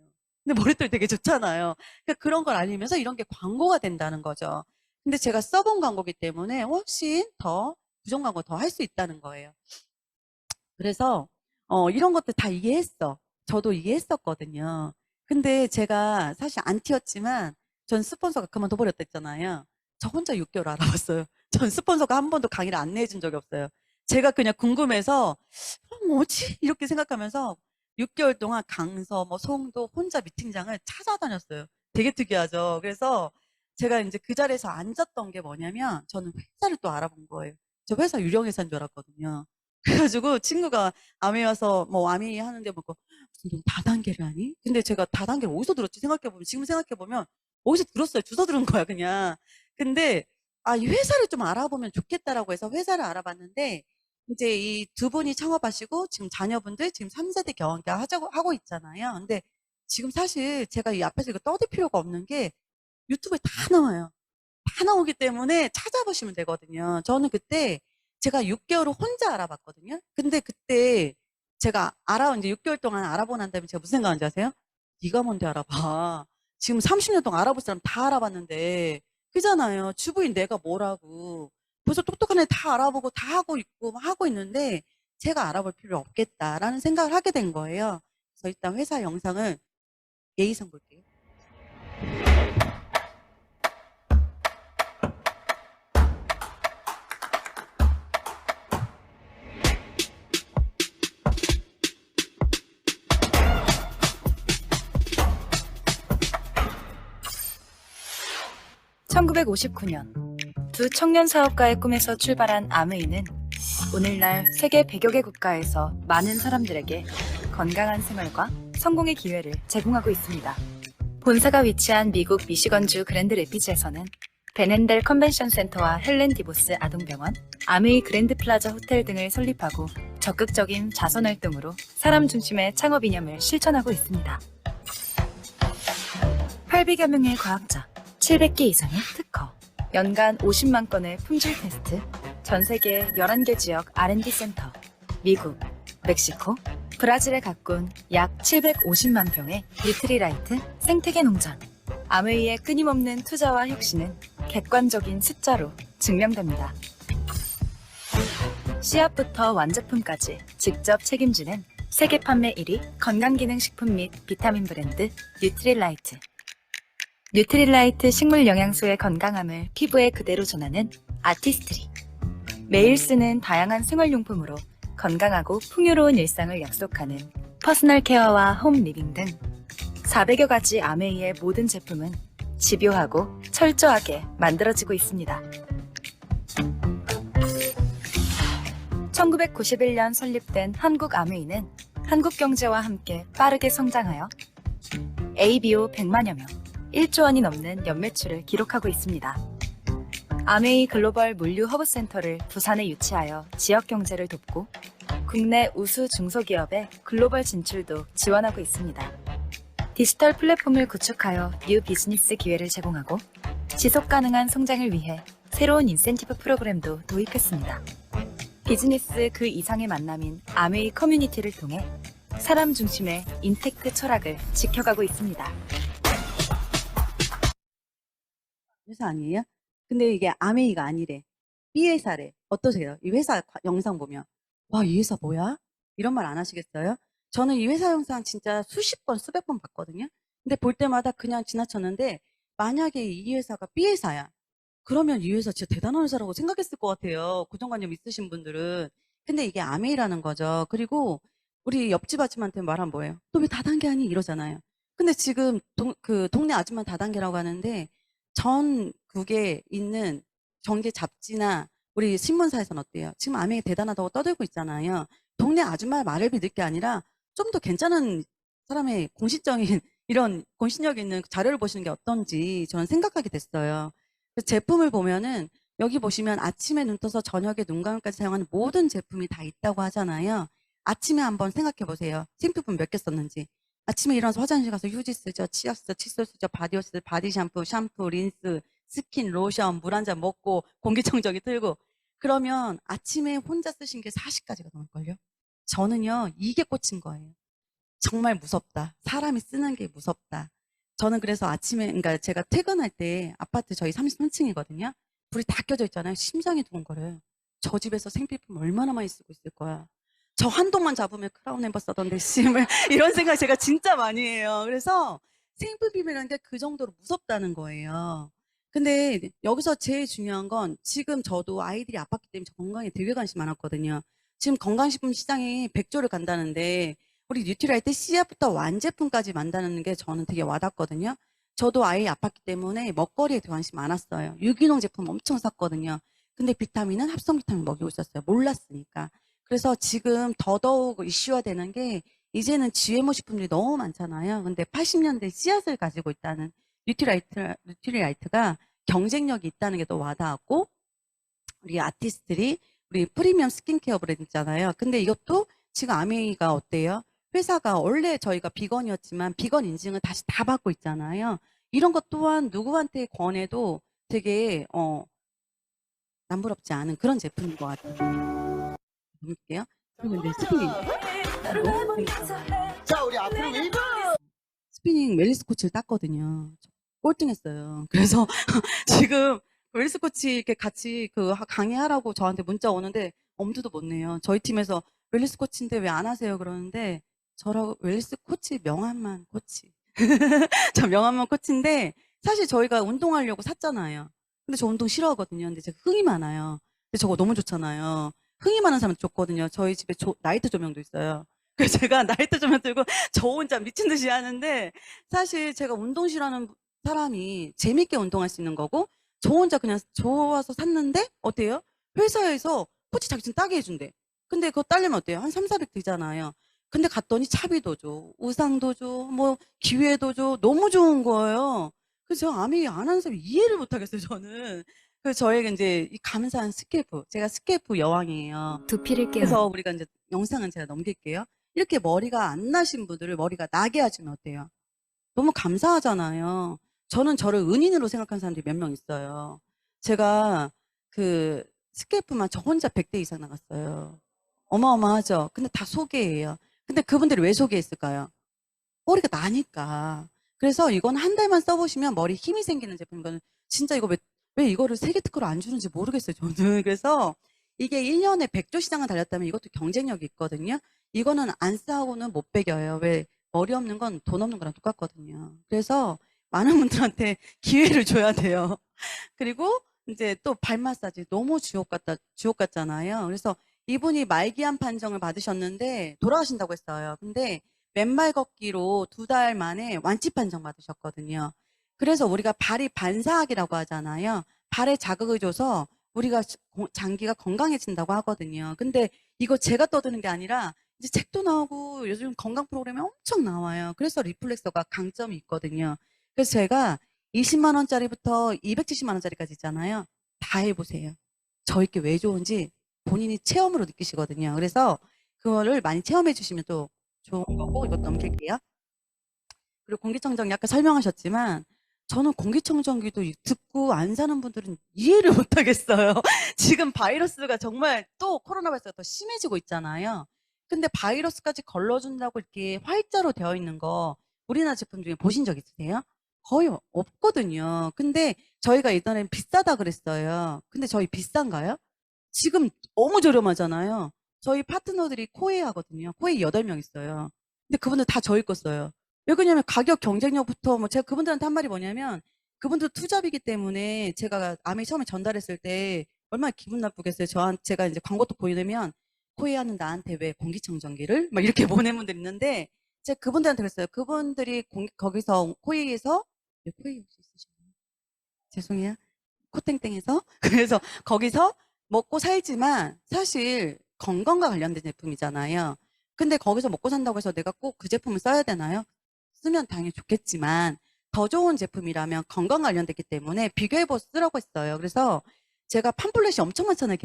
[SPEAKER 1] 근데 머리털이 되게 좋잖아요. 그러니까 그런 걸 알리면서 이런 게 광고가 된다는 거죠. 근데 제가 써본 광고기 때문에 훨씬 더 부정 광고 더 할 수 있다는 거예요. 그래서 이런 것들 다 이해했어. 저도 이해했었거든요. 근데 제가 사실 안 튀었지만 전 스폰서가 그만둬 버렸다 했잖아요. 저 혼자 6개월 알아봤어요. 전 스폰서가 한 번도 강의를 안내해 준 적이 없어요. 제가 그냥 궁금해서 뭐지? 이렇게 생각하면서 6개월 동안 강서, 뭐 송도 혼자 미팅장을 찾아다녔어요. 되게 특이하죠. 그래서 제가 이제 그 자리에서 앉았던 게 뭐냐면 저는 회사를 또 알아본 거예요. 저 회사 유령 회사인 줄 알았거든요. 그래가지고 친구가 아메이 와서 뭐 아메이 하는데 뭐 무슨 넌 다단계를 하니? 근데 제가 다단계를 어디서 들었지 생각해보면 지금 생각해보면 어디서 들었어요. 주워 들은 거야 그냥. 근데 이 회사를 좀 알아보면 좋겠다라고 해서 회사를 알아봤는데 이제 이 두 분이 창업하시고 지금 자녀분들 지금 3세대 경영자 하고 있잖아요. 근데 지금 사실 제가 이 앞에서 이거 떠들 필요가 없는 게 유튜브에 다 나와요. 다 나오기 때문에 찾아보시면 되거든요. 저는 그때 제가 6개월을 혼자 알아봤거든요. 근데 그때 제가 이제 6개월 동안 알아보고 난 다음에 제가 무슨 생각하는지 아세요? 네가 뭔데 알아봐. 지금 30년 동안 알아볼 사람 다 알아봤는데 그잖아요. 주부인 내가 뭐라고. 벌써 똑똑한 애 다 알아보고 다 하고 있고 막 하고 있는데 제가 알아볼 필요 없겠다라는 생각을 하게 된 거예요. 그래서 일단 회사 영상을 예의상 볼게요.
[SPEAKER 7] (1959년) 두 청년 사업가의 꿈에서 출발한 아메이는 오늘날 세계 100여 개 국가에서 많은 사람들에게 건강한 생활과 성공의 기회를 제공하고 있습니다. 본사가 위치한 미국 미시건주 그랜드 레피즈에서는 벤앤델 컨벤션 센터와 헬렌 디보스 아동병원, 아메이 그랜드 플라자 호텔 등을 설립하고 적극적인 자선 활동으로 사람 중심의 창업 이념을 실천하고 있습니다. 800여 명의 과학자, 700개 이상의 특허, 연간 50만 건의 품질 테스트, 전 세계 11개 지역 R&D 센터, 미국, 멕시코, 브라질에 가꾼 약 750만 평의 뉴트리라이트 생태계 농장. 아메이의 끊임없는 투자와 혁신은 객관적인 숫자로 증명됩니다. 씨앗부터 완제품까지 직접 책임지는 세계 판매 1위 건강기능식품 및 비타민 브랜드 뉴트리라이트. 뉴트릴라이트 식물 영양소의 건강함을 피부에 그대로 전하는 아티스트리. 매일 쓰는 다양한 생활용품으로 건강하고 풍요로운 일상을 약속하는 퍼스널 케어와 홈 리빙 등 400여 가지 아메이의 모든 제품은 집요하고 철저하게 만들어지고 있습니다. 1991년 설립된 한국 아메이는 한국 경제와 함께 빠르게 성장하여 ABO 100만여 명, 1조 원이 넘는 연매출을 기록하고 있습니다. 아메이 글로벌 물류 허브센터를 부산에 유치하여 지역 경제를 돕고 국내 우수 중소기업의 글로벌 진출도 지원하고 있습니다. 디지털 플랫폼을 구축하여 뉴 비즈니스 기회를 제공하고 지속 가능한 성장을 위해 새로운 인센티브 프로그램도 도입했습니다. 비즈니스 그 이상의 만남인 아메이 커뮤니티를 통해 사람 중심의 인텍트 철학을 지켜가고 있습니다.
[SPEAKER 1] 회사 아니에요? 근데 이게 아메이가 아니래. B 회사래. 어떠세요? 이 회사 영상 보면 와, 이 회사 뭐야? 이런 말 안 하시겠어요? 저는 이 회사 영상 진짜 수십 번, 수백 번 봤거든요. 근데 볼 때마다 그냥 지나쳤는데 만약에 이 회사가 B 회사야. 그러면 이 회사 진짜 대단한 회사라고 생각했을 것 같아요. 고정관념 있으신 분들은. 근데 이게 아메이라는 거죠. 그리고 우리 옆집 아줌마한테 말하면 뭐예요? 너 왜 다단계 하니? 이러잖아요. 근데 지금 그 동네 아줌마 다단계라고 하는데 전국에 있는 경제 잡지나 우리 신문사에서는 어때요? 지금 아메이 대단하다고 떠들고 있잖아요. 동네 아줌마 말을 믿을 게 아니라 좀 더 괜찮은 사람의 공신적인 이런 공신력 있는 자료를 보시는 게 어떤지 저는 생각하게 됐어요. 그래서 제품을 보면은 여기 보시면 아침에 눈 떠서 저녁에 눈 감을까지 사용하는 모든 제품이 다 있다고 하잖아요. 아침에 한번 생각해 보세요. 생필품 몇 개 썼는지. 아침에 일어나서 화장실 가서 휴지 쓰죠, 치약 쓰죠, 칫솔 쓰죠, 바디워시, 바디 샴푸, 린스, 스킨, 로션, 물 한 잔 먹고 공기청정기 틀고 그러면 아침에 혼자 쓰신 게 40가지가 넘을걸요? 저는요, 이게 꽂힌 거예요. 정말 무섭다. 사람이 쓰는 게 무섭다. 저는 그래서 아침에, 그러니까 제가 퇴근할 때 아파트 저희 33층이거든요. 불이 다 켜져 있잖아요. 심장이 두근거려요. 저 집에서 생필품 얼마나 많이 쓰고 있을 거야. 저 한동안 잡으면 크라운 앰버 써던데 씨발 이런 생각 제가 진짜 많이 해요. 그래서 생필품이라는 게 그 정도로 무섭다는 거예요. 근데 여기서 제일 중요한 건 지금 저도 아이들이 아팠기 때문에 건강에 되게 관심 많았거든요. 지금 건강식품 시장이 100조를 간다는데 우리 뉴트리라이트 씨앗부터 완제품까지 만드는 게 저는 되게 와닿거든요. 저도 아이 아팠기 때문에 먹거리에 되게 관심 많았어요. 유기농 제품 엄청 샀거든요. 근데 비타민은 합성 비타민 먹이고 있었어요. 몰랐으니까. 그래서 지금 더더욱 이슈화 되는 게 이제는 GMO 식품들이 너무 많잖아요. 근데 80년대 씨앗을 가지고 있다는 뉴트리라이트가 경쟁력이 있다는 게 더 와닿았고, 우리 아티스트들이 우리 프리미엄 스킨케어 브랜드 있잖아요. 근데 이것도 지금 아메이가 어때요? 회사가 원래 저희가 비건이었지만 비건 인증을 다시 다 받고 있잖아요. 이런 것 또한 누구한테 권해도 되게 남부럽지 않은 그런 제품인 것 같아요. 볼게요. 그리고 이제 스피닝.
[SPEAKER 8] 자, 우리 앞으로 밀고.
[SPEAKER 1] 스피닝 웰리스 코치를 땄거든요. 꼴등했어요. 그래서 지금 웰리스 코치 이렇게 같이 그 강의하라고 저한테 문자 오는데 엄두도 못 내요. 저희 팀에서 웰리스 코치인데 왜 안 하세요? 그러는데 저라고 웰리스 코치 명함만 코치. 저 명함만 코치인데 사실 저희가 운동하려고 샀잖아요. 근데 저 운동 싫어하거든요. 근데 제가 흥이 많아요. 근데 저거 너무 좋잖아요. 흥이 많은 사람한테 줬거든요. 저희 집에 나이트 조명도 있어요. 그래서 제가 나이트 조명 들고 저 혼자 미친 듯이 하는데 사실 제가 운동 싫어하는 사람이 재밌게 운동할 수 있는 거고 저 혼자 그냥 좋아서 샀는데 어때요? 회사에서 코치 자격증 따게 해준대. 근데 그거 따려면 어때요? 한 3, 400 들잖아요. 근데 갔더니 차비도 줘, 우상도 줘, 뭐 기회도 줘. 너무 좋은 거예요. 그래서 저 아메이 안 하는 사람이 이해를 못 하겠어요, 저는. 그래서 저에게 이제 이 감사한 스케프, 제가 스케프 여왕이에요.
[SPEAKER 7] 두피를 깨우는
[SPEAKER 1] 그래서 우리가 이제 영상은 제가 넘길게요. 이렇게 머리가 안 나신 분들을 머리가 나게 해주면 어때요? 너무 감사하잖아요. 저는 저를 은인으로 생각하는 사람들이 몇 명 있어요. 제가 그 스케프만 저 혼자 100대 이상 나갔어요. 어마어마하죠? 근데 다 소개예요. 근데 그분들이 왜 소개했을까요? 머리가 나니까. 그래서 이건 한 달만 써보시면 머리 힘이 생기는 제품이거든요. 진짜 이거 왜 이거를 세계 특허를 안 주는지 모르겠어요, 저는. 그래서 이게 1년에 100조 시장을 달렸다면 이것도 경쟁력이 있거든요. 이거는 안 싸고는 못 배겨요. 왜? 머리 없는 건 돈 없는 거랑 똑같거든요. 그래서 많은 분들한테 기회를 줘야 돼요. 그리고 이제 또 발 마사지 너무 주옥 같잖아요. 그래서 이분이 말기암 판정을 받으셨는데 돌아가신다고 했어요. 근데 맨발 걷기로 2달 만에 완치 판정 받으셨거든요. 그래서 우리가 발이 반사학이라고 하잖아요. 발에 자극을 줘서 우리가 장기가 건강해진다고 하거든요. 근데 이거 제가 떠드는 게 아니라 이제 책도 나오고 요즘 건강 프로그램이 엄청 나와요. 그래서 리플렉서가 강점이 있거든요. 그래서 제가 20만 원짜리부터 270만 원짜리까지 있잖아요. 다 해보세요. 저희께 왜 좋은지 본인이 체험으로 느끼시거든요. 그래서 그거를 많이 체험해 주시면 또 좋은 거고, 이것 넘길게요. 그리고 공기청정기 아까 설명하셨지만 저는 공기청정기도 듣고 안 사는 분들은 이해를 못 하겠어요. 지금 바이러스가 정말 또 코로나 바이러스가 더 심해지고 있잖아요. 근데 바이러스까지 걸러준다고 이렇게 화이자로 되어 있는 거 우리나라 제품 중에 보신 적 있으세요? 거의 없거든요. 근데 저희가 예전엔 비싸다 그랬어요. 근데 저희 비싼가요? 지금 너무 저렴하잖아요. 저희 파트너들이 코웨이 하거든요. 코웨이 8명 있어요. 근데 그분들 다 저희 거 써요. 왜 그러냐면 가격 경쟁력부터 뭐 제가 그분들한테 한 말이 뭐냐면 그분들 투잡이기 때문에 제가 아메 처음에 전달했을 때 얼마나 기분 나쁘겠어요. 제가 이제 광고도 보내면 코웨이하는 나한테 왜 공기청정기를 막 이렇게 보낸 분들 있는데 제가 그분들한테 그랬어요. 그분들이 거기서 코웨이에서 코웨이 혹시 있으신가요? 죄송해요. 코땡땡에서 그래서 거기서 먹고 살지만 사실 건강과 관련된 제품이잖아요. 근데 거기서 먹고 산다고 해서 내가 꼭 그 제품을 써야 되나요? 쓰면 당연히 좋겠지만 더 좋은 제품이라면 건강 관련됐기 때문에 비교해보 쓰라고 했어요. 그래서 제가 팜플렛이 엄청 많잖아요.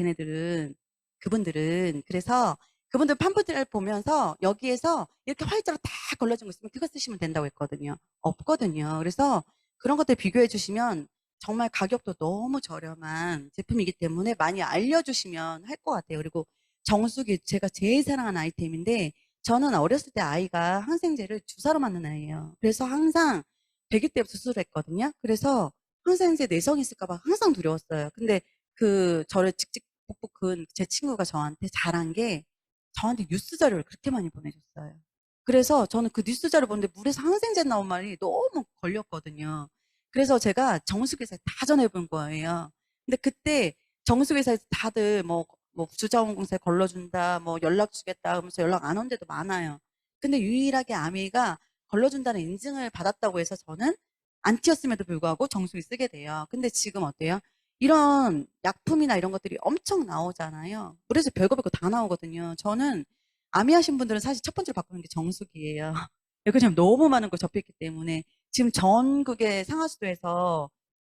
[SPEAKER 1] 그분들은. 그래서 그분들 팜플렛을 보면서 여기에서 이렇게 화이자로 다 걸러진 거 있으면 그거 쓰시면 된다고 했거든요. 없거든요. 그래서 그런 것들 비교해 주시면 정말 가격도 너무 저렴한 제품이기 때문에 많이 알려주시면 할 것 같아요. 그리고 정수기 제가 제일 사랑하는 아이템인데 저는 어렸을 때 아이가 항생제를 주사로 맞는 아이예요. 그래서 항상 100일 때부터 수술했거든요. 그래서 항생제 내성이 있을까 봐 항상 두려웠어요. 근데 저를 직직 북북 근 제 친구가 저한테 잘한 게 저한테 뉴스 자료를 그렇게 많이 보내줬어요. 그래서 저는 그 뉴스 자료 보는데 물에서 항생제 나온 말이 너무 걸렸거든요. 그래서 제가 정수기사에 다 전해본 거예요. 근데 그때 정수기사에서 다들 뭐 주자원공사에 걸러준다, 뭐 연락 주겠다 하면서 연락 안 온 데도 많아요. 근데 유일하게 아미가 걸러준다는 인증을 받았다고 해서 저는 안 튀었음에도 불구하고 정수기 쓰게 돼요. 근데 지금 어때요? 이런 약품이나 이런 것들이 엄청 나오잖아요. 그래서 별거 다 나오거든요. 저는 아미 하신 분들은 사실 첫 번째로 바꾸는 게 정수기예요. 왜냐면 너무 많은 걸 접했기 때문에 지금 전국의 상하수도에서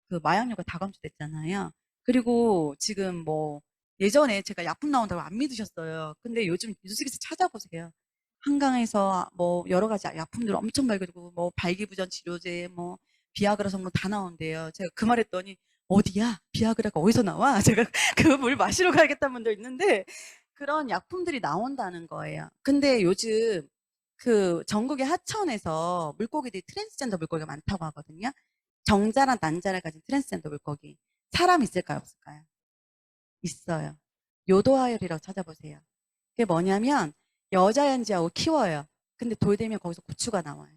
[SPEAKER 1] 그 마약류가 다 검출됐잖아요. 그리고 지금 뭐 예전에 제가 약품 나온다고 안 믿으셨어요. 근데 요즘 뉴스에서 찾아보세요. 한강에서 뭐 여러 가지 약품들 엄청 발견되고 뭐 발기부전 치료제 뭐 비아그라 성분 다 나온대요. 제가 그 말했더니 어디야? 비아그라가 어디서 나와? 제가 그 물 마시러 가야겠다는 분도 있는데 그런 약품들이 나온다는 거예요. 근데 요즘 그 전국의 하천에서 물고기들이 트랜스젠더 물고기가 많다고 하거든요. 정자랑 난자를 가진 트랜스젠더 물고기. 사람 있을까요? 없을까요? 있어요. 요도하열이라고 찾아보세요. 그게 뭐냐면 여자연지하고 키워요. 근데 돌되면 거기서 고추가 나와요.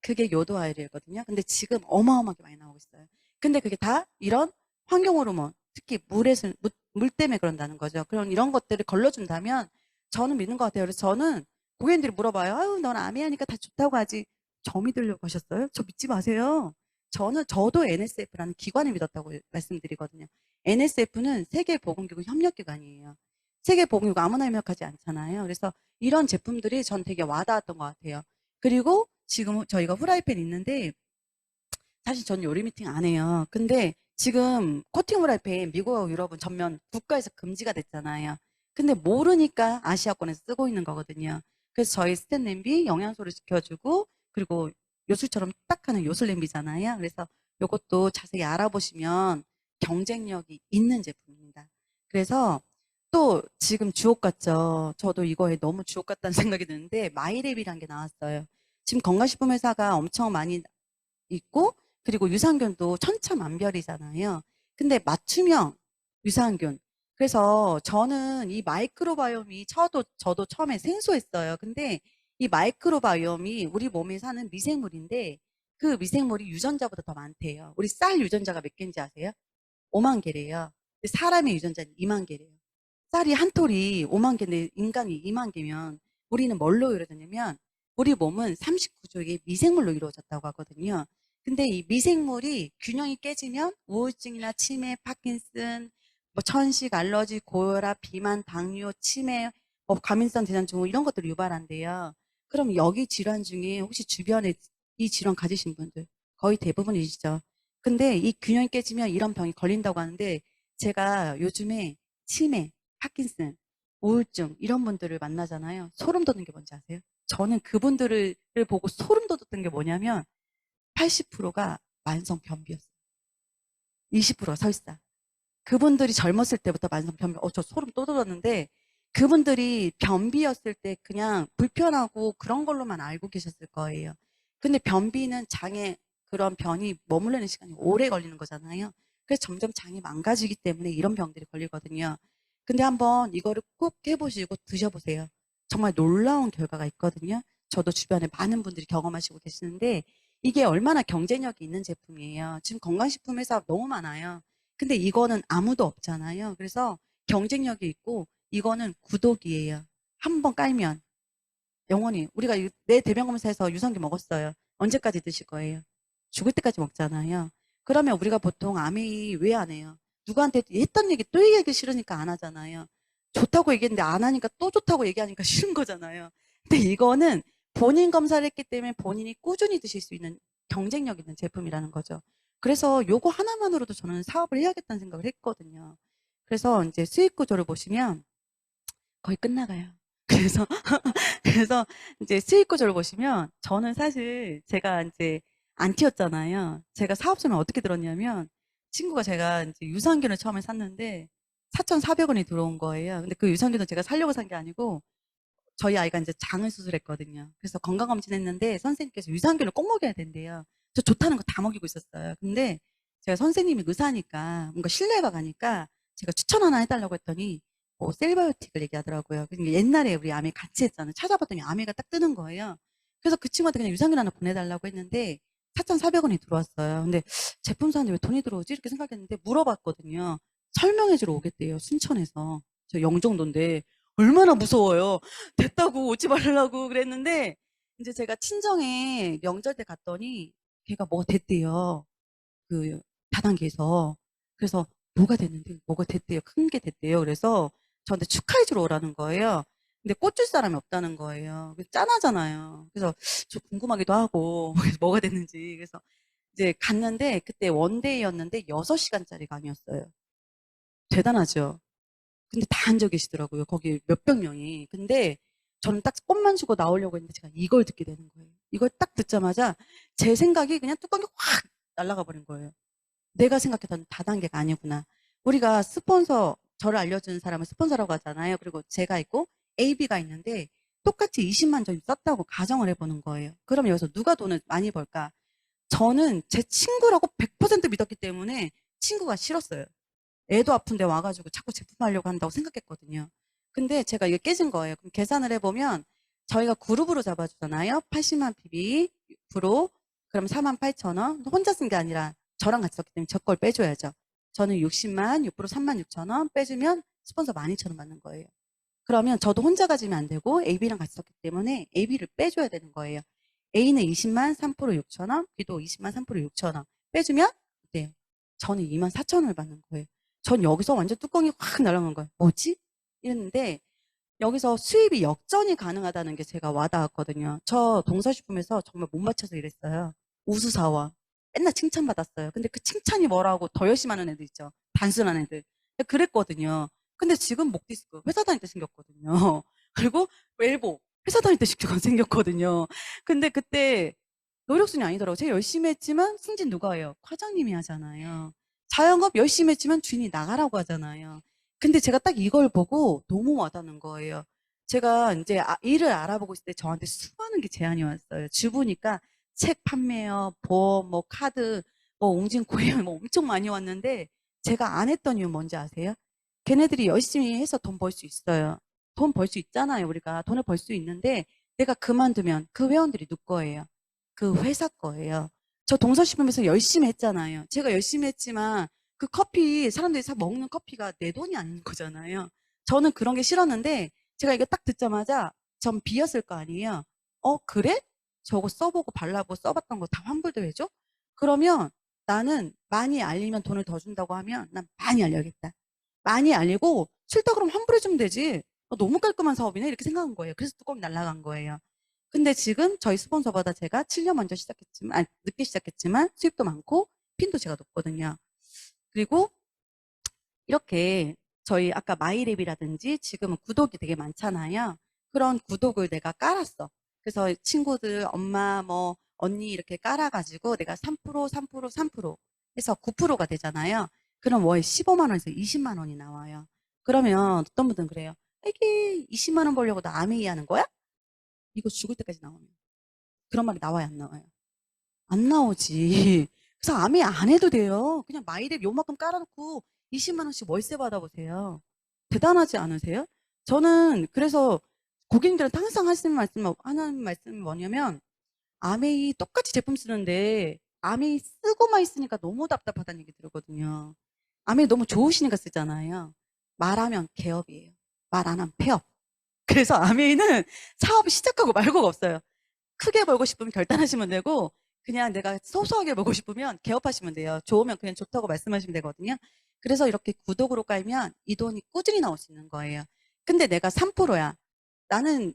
[SPEAKER 1] 그게 요도하열이거든요. 근데 지금 어마어마하게 많이 나오고 있어요. 근데 그게 다 이런 환경호르몬, 특히 물 때문에 그런다는 거죠. 그럼 이런 것들을 걸러준다면 저는 믿는 것 같아요. 그래서 저는 고객님들이 물어봐요. 아유, 넌 아미하니까 다 좋다고 하지. 저 믿으려고 하셨어요? 저 믿지 마세요. 저도 NSF라는 기관을 믿었다고 말씀드리거든요. NSF는 세계보건기구 협력기관이에요. 세계보건기구 아무나 협력하지 않잖아요. 그래서 이런 제품들이 전 되게 와닿았던 것 같아요. 그리고 지금 저희가 후라이팬 있는데 사실 저는 요리 미팅 안 해요. 근데 지금 코팅 후라이팬 미국하고 유럽은 전면 국가에서 금지가 됐잖아요. 근데 모르니까 아시아권에서 쓰고 있는 거거든요. 그래서 저희 스텐 냄비 영양소를 지켜주고 그리고 요술처럼 딱 하는 요술 냄비잖아요. 그래서 이것도 자세히 알아보시면 경쟁력이 있는 제품입니다. 그래서 또 지금 주옥 같죠. 저도 이거에 너무 주옥 같다는 생각이 드는데 마이랩이라는 게 나왔어요. 지금 건강식품 회사가 엄청 많이 있고 그리고 유산균도 천차만별이잖아요. 근데 맞춤형 유산균. 그래서 저는 이 마이크로바이옴이 저도 처음에 생소했어요. 근데 이 마이크로바이옴이 우리 몸에 사는 미생물인데 그 미생물이 유전자보다 더 많대요. 우리 쌀 유전자가 몇 개인지 아세요? 5만 개래요. 근데 사람의 유전자는 2만 개래요. 쌀이 한 톨이 5만 개인데 인간이 2만 개면 우리는 뭘로 이루어졌냐면 우리 몸은 39조의 미생물로 이루어졌다고 하거든요. 근데 이 미생물이 균형이 깨지면 우울증이나 치매, 파킨슨, 뭐 천식, 알러지, 고혈압, 비만, 당뇨, 치매, 뭐 과민성 대장증후 이런 것들을 유발한대요. 그럼 여기 질환 중에 혹시 주변에 이 질환 가지신 분들 거의 대부분이시죠. 근데 이 균형이 깨지면 이런 병이 걸린다고 하는데 제가 요즘에 치매, 파킨슨, 우울증 이런 분들을 만나잖아요. 소름 돋는 게 뭔지 아세요? 저는 그분들을 보고 소름 돋았던 게 뭐냐면 80%가 만성 변비였어요. 20%가 설사. 그분들이 젊었을 때부터 만성 변비, 저 소름 또 돋았는데 그분들이 변비였을 때 그냥 불편하고 그런 걸로만 알고 계셨을 거예요. 근데 변비는 장에 그런 변이 머무르는 시간이 오래 걸리는 거잖아요. 그래서 점점 장이 망가지기 때문에 이런 병들이 걸리거든요. 근데 한번 이거를 꼭 해보시고 드셔보세요. 정말 놀라운 결과가 있거든요. 저도 주변에 많은 분들이 경험하시고 계시는데 이게 얼마나 경쟁력이 있는 제품이에요. 지금 건강식품 회사 너무 많아요. 근데 이거는 아무도 없잖아요. 그래서 경쟁력이 있고 이거는 구독이에요. 한번 깔면 영원히 우리가 내 대변검사에서 유산균 먹었어요. 언제까지 드실 거예요? 죽을 때까지 먹잖아요. 그러면 우리가 보통 아메이 왜 안 해요? 누구한테 했던 얘기 또 얘기하기 싫으니까 안 하잖아요. 좋다고 얘기했는데 안 하니까 또 좋다고 얘기하니까 싫은 거잖아요. 근데 이거는 본인 검사를 했기 때문에 본인이 꾸준히 드실 수 있는 경쟁력 있는 제품이라는 거죠. 그래서 요거 하나만으로도 저는 사업을 해야겠다는 생각을 했거든요. 그래서 이제 수익 구조를 보시면 거의 끝나가요. 그래서 그래서 이제 수익 구조를 보시면 저는 사실 제가 이제 안 튀었잖아요. 제가 사업성을 어떻게 들었냐면 친구가 제가 이제 유산균을 처음에 샀는데 4,400원이 들어온 거예요. 근데 그 유산균은 제가 사려고 산 게 아니고 저희 아이가 이제 장을 수술했거든요. 그래서 건강검진 했는데 선생님께서 유산균을 꼭 먹여야 된대요. 저 좋다는 거 다 먹이고 있었어요. 근데 제가 선생님이 의사니까 뭔가 신뢰가 가니까 제가 추천 하나 해달라고 했더니 셀바이오틱을 얘기하더라고요. 그러니까 옛날에 우리 아메 같이 했잖아요. 찾아봤더니 아메가 딱 뜨는 거예요. 그래서 그 친구한테 그냥 유산균 하나 보내달라고 했는데 4,400원이 들어왔어요. 근데 제품 사는데 왜 돈이 들어오지? 이렇게 생각했는데 물어봤거든요. 설명해주러 오겠대요. 순천에서. 저 영종도인데 얼마나 무서워요. 됐다고 오지 말라고 그랬는데 이제 제가 친정에 명절 때 갔더니 걔가 뭐가 됐대요. 그 다단계에서. 그래서 뭐가 됐는데 뭐가 됐대요. 큰 게 됐대요. 그래서 저한테 축하해주러 오라는 거예요. 근데 꽃줄 사람이 없다는 거예요. 짠하잖아요. 그래서 저 궁금하기도 하고 그래서 뭐가 됐는지. 그래서 이제 갔는데 그때 원데이였는데 6시간짜리 강의였어요. 대단하죠. 근데 다 앉아 계시더라고요. 거기 몇백 명이. 근데 저는 딱 꽃만 주고 나오려고 했는데 제가 이걸 듣게 되는 거예요. 이걸 딱 듣자마자 제 생각이 그냥 뚜껑이 확 날아가 버린 거예요. 내가 생각했던 다단계가 아니구나. 우리가 스폰서, 저를 알려주는 사람을 스폰서라고 하잖아요. 그리고 제가 있고 AB가 있는데 똑같이 20만 전 썼다고 가정을 해보는 거예요. 그럼 여기서 누가 돈을 많이 벌까? 저는 제 친구라고 100% 믿었기 때문에 친구가 싫었어요. 애도 아픈데 와가지고 자꾸 제품하려고 한다고 생각했거든요. 근데 제가 이게 깨진 거예요. 그럼 계산을 해보면 저희가 그룹으로 잡아주잖아요. 80만 PB 프로, 그럼 48,000원. 혼자 쓴 게 아니라 저랑 같이 썼기 때문에 저 걸 빼줘야죠. 저는 60만, 6% 36,000원 빼주면 스폰서 12,000원 받는 거예요. 그러면 저도 혼자 가지면 안 되고 AB랑 같이 썼기 때문에 AB를 빼줘야 되는 거예요. A는 20만 3% 6,000원, B도 20만 3% 6,000원 빼주면 어때요? 저는 24,000원을 받는 거예요. 전 여기서 완전 뚜껑이 확 날아간 거예요. 뭐지? 이랬는데 여기서 수입이 역전이 가능하다는 게 제가 와닿았거든요. 저 동서식품에서 정말 못 맞춰서 일했어요. 우수사원. 맨날 칭찬받았어요. 근데 그 칭찬이 뭐라고 더 열심히 하는 애들 있죠. 단순한 애들. 그랬거든요. 근데 지금 목디스크 회사 다닐 때 생겼거든요. 그리고 웰보 회사 다닐 때 생겼거든요. 근데 그때 노력순이 아니더라고요. 제가 열심히 했지만 승진 누가 해요? 과장님이 하잖아요. 자영업 열심히 했지만 주인이 나가라고 하잖아요. 근데 제가 딱 이걸 보고 너무 와닿는 거예요. 제가 이제 일을 알아보고 있을 때 저한테 수많은 게 제안이 왔어요. 주부니까 책 판매요, 보험, 뭐 카드, 뭐 옹진 코리아 뭐 엄청 많이 왔는데 제가 안 했던 이유 뭔지 아세요? 걔네들이 열심히 해서 돈 벌 수 있어요. 돈 벌 수 있잖아요. 우리가 돈을 벌 수 있는데 내가 그만두면 그 회원들이 누구 거예요? 그 회사 거예요. 저 동서식품에서 열심히 했잖아요. 제가 열심히 했지만 그 커피, 사람들이 사 먹는 커피가 내 돈이 아닌 거잖아요. 저는 그런 게 싫었는데 제가 이거 딱 듣자마자 전 비었을 거 아니에요. 그래? 저거 써보고 발라보고 써봤던 거 다 환불도 해줘? 그러면 나는 많이 알리면 돈을 더 준다고 하면 난 많이 알려야겠다. 많이 알리고 싫다 그러면 환불해주면 되지. 너무 깔끔한 사업이네 이렇게 생각한 거예요. 그래서 뚜껑이 날아간 거예요. 근데 지금 저희 스폰서보다 제가 7년 먼저 시작했지만, 아니, 늦게 시작했지만 수입도 많고 핀도 제가 높거든요. 그리고 이렇게 저희 아까 마이랩이라든지 지금은 구독이 되게 많잖아요. 그런 구독을 내가 깔았어. 그래서 친구들, 엄마, 뭐, 언니 이렇게 깔아가지고 내가 3% 해서 9%가 되잖아요. 그럼 월 15만 원에서 20만 원이 나와요. 그러면 어떤 분들은 그래요. 이게 20만 원 벌려고 나 아메이 하는 거야? 이거 죽을 때까지 나오면. 그런 말이 나와요, 안 나와요? 안 나오지. 그래서 아메이 안 해도 돼요. 그냥 마이랩 요만큼 깔아놓고 20만 원씩 월세 받아보세요. 대단하지 않으세요? 저는 그래서 고객님들한테 항상 하는 말씀이 뭐냐면 아메이 똑같이 제품 쓰는데 아메이 쓰고만 있으니까 너무 답답하다는 얘기 들었거든요. 아메이 너무 좋으시니까 쓰잖아요. 말하면 개업이에요. 말 안 하면 폐업. 그래서 아메이는 사업을 시작하고 말고가 없어요. 크게 벌고 싶으면 결단하시면 되고 그냥 내가 소소하게 벌고 싶으면 개업하시면 돼요. 좋으면 그냥 좋다고 말씀하시면 되거든요. 그래서 이렇게 구독으로 깔면 이 돈이 꾸준히 나올 수 있는 거예요. 근데 내가 3%야. 저는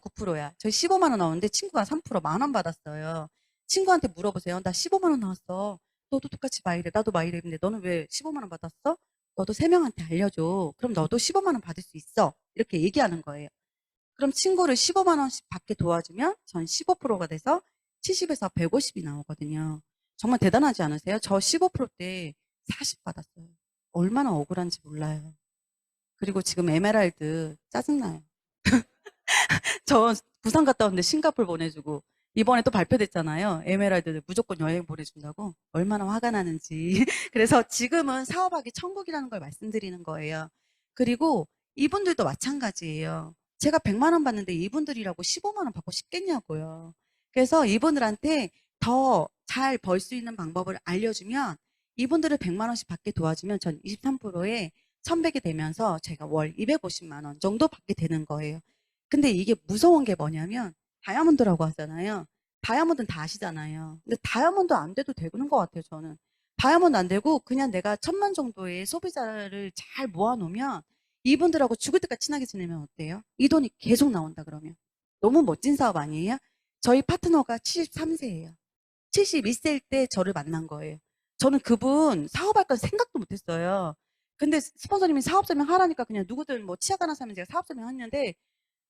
[SPEAKER 1] 9%야. 저희 15만 원 나오는데 친구가 3% 10,000원 받았어요. 친구한테 물어보세요. 나 15만 원 나왔어. 너도 똑같이 마이랩, 나도 마이랩인데 너는 왜 15만 원 받았어? 너도 3명한테 알려줘. 그럼 너도 15만 원 받을 수 있어. 이렇게 얘기하는 거예요. 그럼 친구를 15만 원씩 받게 도와주면 전 15%가 돼서 70에서 150이 나오거든요. 정말 대단하지 않으세요? 저 15%때 40 받았어요. 얼마나 억울한지 몰라요. 그리고 지금 에메랄드 짜증나요. 저 부산 갔다 왔는데 싱가포르 보내주고 이번에 또 발표됐잖아요. 에메랄드 무조건 여행 보내준다고. 얼마나 화가 나는지. 그래서 지금은 사업하기 천국이라는 걸 말씀드리는 거예요. 그리고 이분들도 마찬가지예요. 제가 100만 원 받는데 이분들이라고 15만 원 받고 싶겠냐고요. 그래서 이분들한테 더 잘 벌 수 있는 방법을 알려주면 이분들을 100만 원씩 받게 도와주면 전 23%에 1100이 되면서 제가 월 250만 원 정도 받게 되는 거예요. 근데 이게 무서운 게 뭐냐면 다이아몬드라고 하잖아요. 다이아몬드는 다 아시잖아요. 근데 다이아몬드 안 돼도 되는 것 같아요, 저는. 다이아몬드 안 되고 그냥 내가 1,000만 정도의 소비자를 잘 모아놓으면 이분들하고 죽을 때까지 친하게 지내면 어때요? 이 돈이 계속 나온다 그러면. 너무 멋진 사업 아니에요? 저희 파트너가 73세예요. 72세일 때 저를 만난 거예요. 저는 그분 사업할 건 생각도 못했어요. 근데 스폰서님이 사업 설명 하라니까 그냥 누구들 뭐 치약 하나 사면 제가 사업 설명 했는데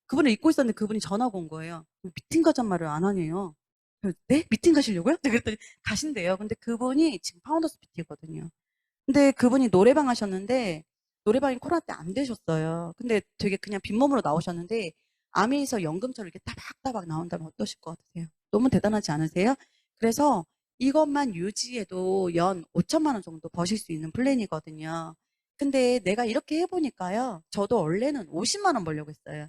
[SPEAKER 1] 그분을 잊고 있었는데 그분이 전화가 온 거예요. 미팅 가잔 말을 안 하네요. 그래서 네? 미팅 가시려고요? 그랬더니 가신대요. 근데 그분이 지금 파운더스 PT거든요. 근데 그분이 노래방 하셨는데 노래방이 코로나 때 안 되셨어요. 근데 되게 그냥 빈몸으로 나오셨는데 아메에서 연금처럼 이렇게 따박따박 나온다면 어떠실 것 같으세요? 너무 대단하지 않으세요? 그래서 이것만 유지해도 연 5천만 원 정도 버실 수 있는 플랜이거든요. 근데 내가 이렇게 해보니까요. 저도 원래는 50만 원 벌려고 했어요.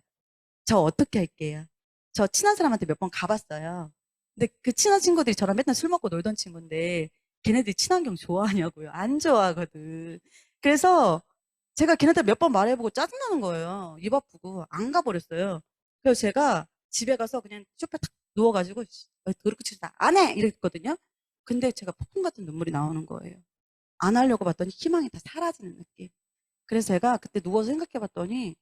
[SPEAKER 1] 저 어떻게 할게요? 저 친한 사람한테 몇 번 가봤어요. 근데 그 친한 친구들이 저랑 맨날 술 먹고 놀던 친구인데 걔네들이 친환경 좋아하냐고요. 안 좋아하거든. 그래서 제가 걔네들 몇 번 말해보고 짜증나는 거예요. 입 아프고 안 가버렸어요. 그래서 제가 집에 가서 그냥 쇼파에 탁 누워가지고 더럽게 치다 안 해! 이랬거든요. 근데 제가 폭풍 같은 눈물이 나오는 거예요. 안 하려고 봤더니 희망이 다 사라지는 느낌. 그래서 제가 그때 누워서 생각해봤더니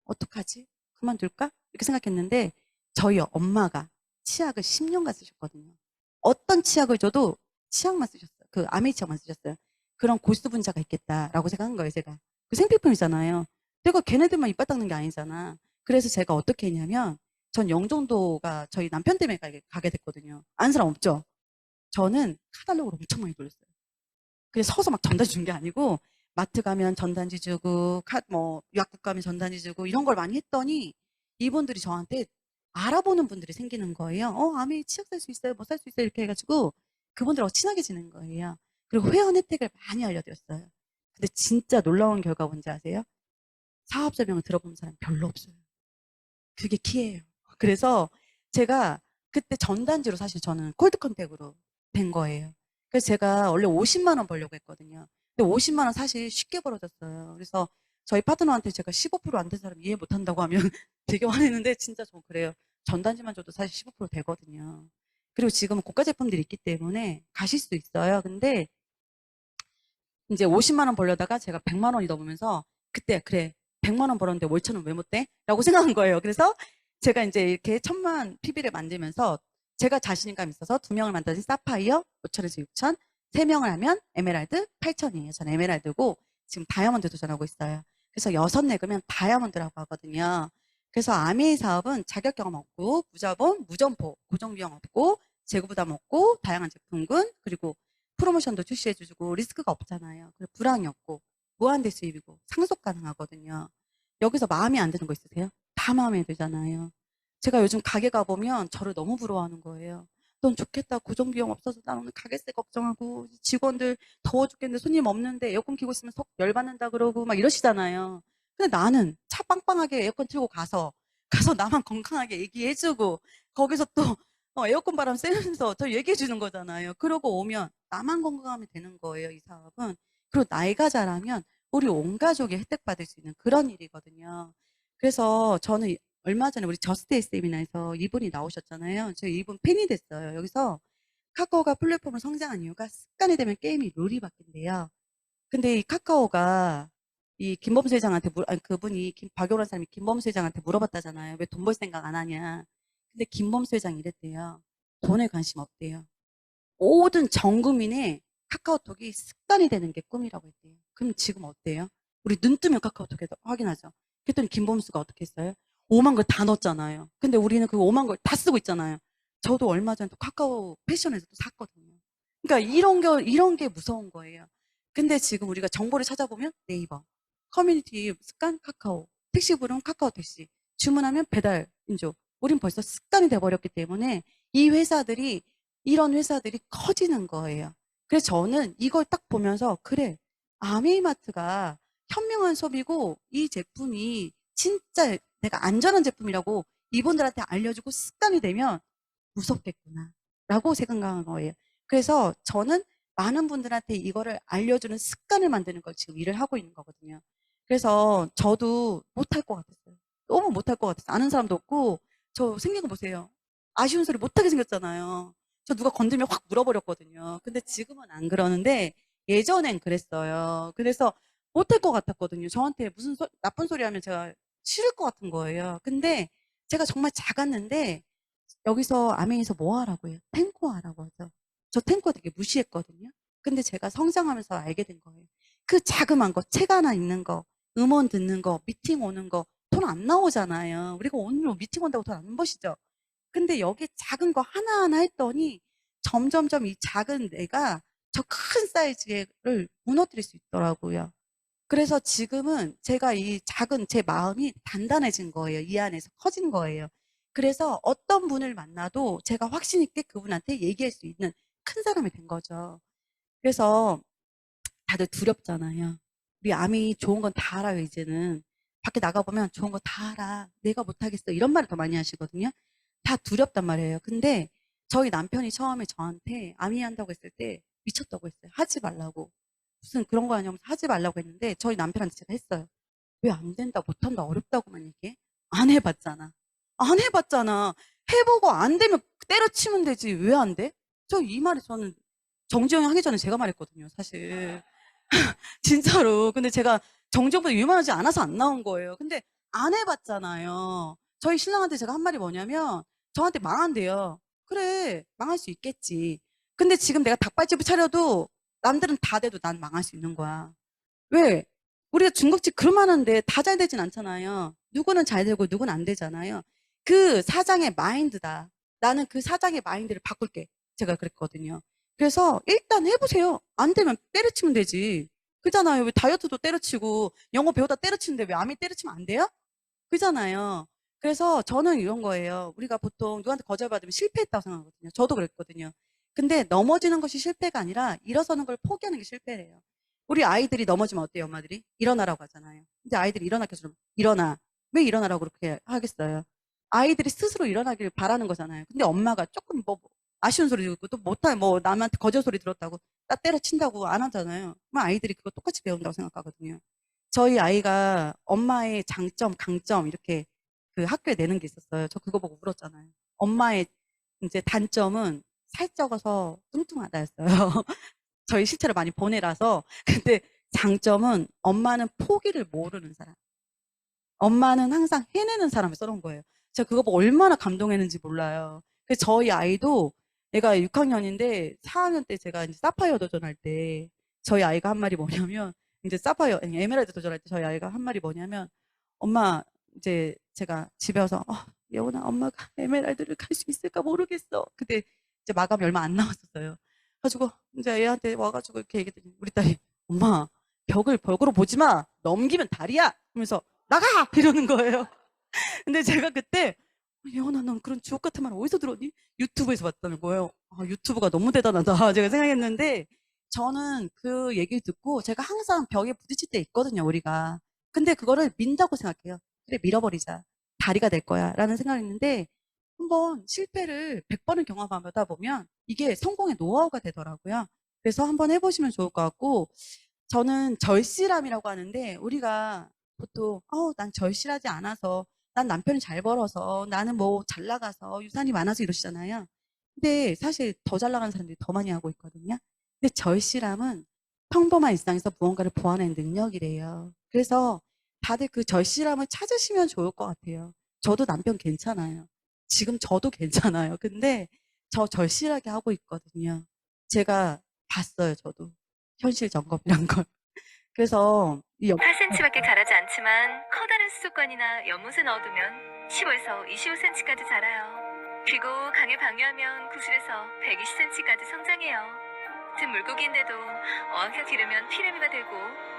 [SPEAKER 1] 어떡하지? 그만둘까? 이렇게 생각했는데 저희 엄마가 치약을 10년간 쓰셨거든요. 어떤 치약을 줘도 치약만 쓰셨어요. 그 아메이 치약만 쓰셨어요. 그런 고수 분자가 있겠다라고 생각한 거예요, 제가. 그 생필품이잖아요. 내가 걔네들만 이빨 닦는 게 아니잖아. 그래서 제가 어떻게 했냐면 전 영종도가 저희 남편 때문에 가게 됐거든요. 아는 사람 없죠? 저는 카탈로그를 엄청 많이 돌렸어요. 그래서 서서 막 전단지 준 게 아니고 마트 가면 전단지 주고 약국 가면 전단지 주고 이런 걸 많이 했더니 이분들이 저한테 알아보는 분들이 생기는 거예요. 아메이 치약 살 수 있어요? 뭐 살 수 있어요? 이렇게 해가지고 그분들하고 친하게 지낸 거예요. 그리고 회원 혜택을 많이 알려드렸어요. 근데 진짜 놀라운 결과 뭔지 아세요? 사업 설명을 들어본 사람 별로 없어요. 그게 키예요. 그래서 제가 그때 전단지로 사실 저는 콜드 컨택으로 된 거예요. 그래서 제가 원래 50만 원 벌려고 했거든요. 근데 50만 원 사실 쉽게 벌어졌어요. 그래서 저희 파트너한테 제가 15%안 된 사람 이해 못 한다고 하면 되게 화내는데 진짜 저 그래요. 전단지만 줘도 사실 15% 되거든요. 그리고 지금은 고가 제품들이 있기 때문에 가실 수 있어요. 근데 이제 50만 원 벌려다가 제가 100만 원이 넘으면서 그때 그래 100만 원 벌었는데 월천은 왜 못 돼? 라고 생각한 거예요. 그래서 제가 이제 이렇게 1000만 PB를 만들면서 제가 자신감 있어서 2명을 만들어서 사파이어 5천에서 6천, 3명을 하면 에메랄드 8천이에요. 저는 에메랄드고 지금 다이아몬드 도전하고 있어요. 그래서 6 내그면 다이아몬드라고 하거든요. 그래서 아미의 사업은 자격 경험 없고 무자본, 무점포, 고정비용 없고 재고부담 없고 다양한 제품군 그리고 프로모션도 출시해주고 리스크가 없잖아요. 그리고 불황이 없고 무한대 수입이고 상속 가능하거든요. 여기서 마음에 안 드는 거 있으세요? 다 마음에 들잖아요. 제가 요즘 가게 가보면 저를 너무 부러워하는 거예요. 넌 좋겠다. 고정비용 없어서 나 오늘 가게세 걱정하고 직원들 더워 죽겠는데 손님 없는데 에어컨 켜고 있으면 속 열받는다 그러고 막 이러시잖아요. 근데 나는 차 빵빵하게 에어컨 틀고 가서 나만 건강하게 얘기해주고 거기서 또 에어컨 바람 쐬면서 저 얘기해 주는 거잖아요. 그러고 오면 나만 건강하면 되는 거예요, 이 사업은. 그리고 나이가 자라면 우리 온 가족이 혜택 받을 수 있는 그런 일이거든요. 그래서 저는 얼마 전에 우리 저스트 SM이나에서 이분이 나오셨잖아요. 저 이분 팬이 됐어요. 여기서 카카오가 플랫폼을 성장한 이유가 습관이 되면 게임이 룰이 바뀐대요. 근데 이 카카오가 이 김범수 회장한테 그분이 박용란 사람이 김범수 회장한테 물어봤다잖아요. 왜 돈 벌 생각 안 하냐. 근데 김범수 회장이 이랬대요. 돈에 관심 없대요. 모든 전 국민의 카카오톡이 습관이 되는 게 꿈이라고 했대요. 그럼 지금 어때요? 우리 눈 뜨면 카카오톡에서 확인하죠. 그랬더니 김범수가 어떻게 했어요? 5만 걸 다 넣었잖아요. 근데 우리는 그 5만 걸 다 쓰고 있잖아요. 저도 얼마 전에 또 카카오 패션에서 또 샀거든요. 그러니까 이런 게 무서운 거예요. 근데 지금 우리가 정보를 찾아보면 네이버, 커뮤니티 습관 카카오, 택시 부르면 카카오 택시, 주문하면 배달 인조. 우린 벌써 습관이 돼버렸기 때문에 이런 회사들이 커지는 거예요. 그래서 저는 이걸 딱 보면서 그래 아메이마트가 현명한 소비고 이 제품이 진짜 내가 안전한 제품이라고 이분들한테 알려주고 습관이 되면 무섭겠구나 라고 생각한 거예요. 그래서 저는 많은 분들한테 이거를 알려주는 습관을 만드는 걸 지금 일을 하고 있는 거거든요. 그래서 저도 못할 것 같았어요. 너무 못할 것 같았어요. 아는 사람도 없고 저 생긴 거 보세요. 아쉬운 소리 못하게 생겼잖아요. 저 누가 건들면 확 물어버렸거든요. 근데 지금은 안 그러는데 예전엔 그랬어요. 그래서 못할 것 같았거든요. 저한테 무슨 나쁜 소리 하면 제가 싫을 것 같은 거예요. 근데 제가 정말 작았는데 여기서 아메이에서 뭐 하라고 해요? 탱고 하라고 하죠. 저 탱고 되게 무시했거든요. 근데 제가 성장하면서 알게 된 거예요. 그 자그만 거, 책 하나 읽는 거, 음원 듣는 거, 미팅 오는 거, 돈 안 나오잖아요. 우리가 오늘 미팅 온다고 돈 안 버시죠? 근데 여기 작은 거 하나하나 했더니 점점점 이 작은 내가 저 큰 사이즈를 무너뜨릴 수 있더라고요. 그래서 지금은 제가 이 작은 제 마음이 단단해진 거예요. 이 안에서 커진 거예요. 그래서 어떤 분을 만나도 제가 확신 있게 그분한테 얘기할 수 있는 큰 사람이 된 거죠. 그래서 다들 두렵잖아요. 우리 아미 좋은 건 다 알아요, 이제는. 밖에 나가보면 좋은 거 다 알아. 내가 못하겠어. 이런 말을 더 많이 하시거든요. 다 두렵단 말이에요. 근데 저희 남편이 처음에 저한테 아미 한다고 했을 때 미쳤다고 했어요. 하지 말라고. 무슨 그런 거 아니면서 하지 말라고 했는데 저희 남편한테 제가 했어요. 왜 안 된다, 못한다, 어렵다고만 얘기해? 안 해봤잖아. 안 해봤잖아. 해보고 안 되면 때려치면 되지. 왜 안 돼? 저 이 말이 저는 정지영이 하기 전에 제가 말했거든요, 사실. 진짜로. 근데 제가 정지영보다 유명하지 않아서 안 나온 거예요. 근데 안 해봤잖아요. 저희 신랑한테 제가 한 말이 뭐냐면 저한테 망한대요. 그래, 망할 수 있겠지. 근데 지금 내가 닭발집을 차려도 남들은 다 돼도 난 망할 수 있는 거야. 왜? 우리가 중국집 그만한데 다 잘 되진 않잖아요. 누구는 잘 되고 누구는 안 되잖아요. 그 사장의 마인드다. 나는 그 사장의 마인드를 바꿀게. 제가 그랬거든요. 그래서 일단 해보세요. 안 되면 때려치면 되지. 그잖아요. 왜 다이어트도 때려치고 영어 배우다 때려치는데 왜 아미 때려치면 안 돼요? 그잖아요. 그래서 저는 이런 거예요. 우리가 보통 누구한테 거절받으면 실패했다고 생각하거든요. 저도 그랬거든요. 근데 넘어지는 것이 실패가 아니라 일어서는 걸 포기하는 게 실패래요. 우리 아이들이 넘어지면 어때요, 엄마들이? 일어나라고 하잖아요. 근데 아이들이 일어나게 해서 일어나. 왜 일어나라고 그렇게 하겠어요? 아이들이 스스로 일어나길 바라는 거잖아요. 근데 엄마가 조금 뭐 아쉬운 소리 듣고 또 못하면 뭐 남한테 거저 소리 들었다고 딱 때려친다고 안 하잖아요. 그럼 아이들이 그거 똑같이 배운다고 생각하거든요. 저희 아이가 엄마의 장점, 강점 이렇게 그 학교에 내는 게 있었어요. 저 그거 보고 울었잖아요. 엄마의 이제 단점은 살쪄서 뚱뚱하다였어요. 저희 실체를 많이 보내라서. 근데 장점은 엄마는 포기를 모르는 사람. 엄마는 항상 해내는 사람을 써놓은 거예요. 제가 그거 보고 얼마나 감동했는지 몰라요. 그래서 저희 아이도 얘가 6학년인데 4학년 때 제가 이제 사파이어 도전할 때 저희 아이가 한 말이 뭐냐면 이제 사파이어 아니, 에메랄드 도전할 때 저희 아이가 한 말이 뭐냐면 엄마 이제 제가 집에 와서 예원아 엄마가 에메랄드를 갈 수 있을까 모르겠어. 그때 이제 마감이 얼마 안 남았었어요. 가지고 이제 얘한테 와가지고 이렇게 얘기했더니 우리 딸이 엄마 벽으로 보지 마. 넘기면 다리야. 하면서 나가! 이러는 거예요. 근데 제가 그때 예원아 넌 그런 주옥 같은 말 어디서 들었니? 유튜브에서 봤다는 거예요. 유튜브가 너무 대단하다 제가 생각했는데 저는 그 얘기를 듣고 제가 항상 벽에 부딪힐 때 있거든요 우리가. 근데 그거를 민다고 생각해요. 그래 밀어버리자. 다리가 될 거야 라는 생각을 했는데 한번 실패를 100번을 경험하다 보면 이게 성공의 노하우가 되더라고요. 그래서 한번 해보시면 좋을 것 같고 저는 절실함이라고 하는데 우리가 보통 난 절실하지 않아서 난 남편이 잘 벌어서 나는 뭐 잘 나가서 유산이 많아서 이러시잖아요. 근데 사실 더 잘 나가는 사람들이 더 많이 하고 있거든요. 근데 절실함은 평범한 일상에서 무언가를 보완하는 능력이래요. 그래서 다들 그 절실함을 찾으시면 좋을 것 같아요. 저도 남편 괜찮아요. 지금 저도 괜찮아요. 근데 저 절실하게 하고 있거든요. 제가 봤어요, 저도. 현실 점검이란 걸. 그래서
[SPEAKER 8] 8cm밖에 자라지 않지만 커다란 수족관이나 연못에 넣어두면 15에서 25cm까지 자라요. 그리고 강에 방류하면 구실에서 120cm까지 성장해요. 같은 물고기인데도 어항에 기르면 피라미가 되고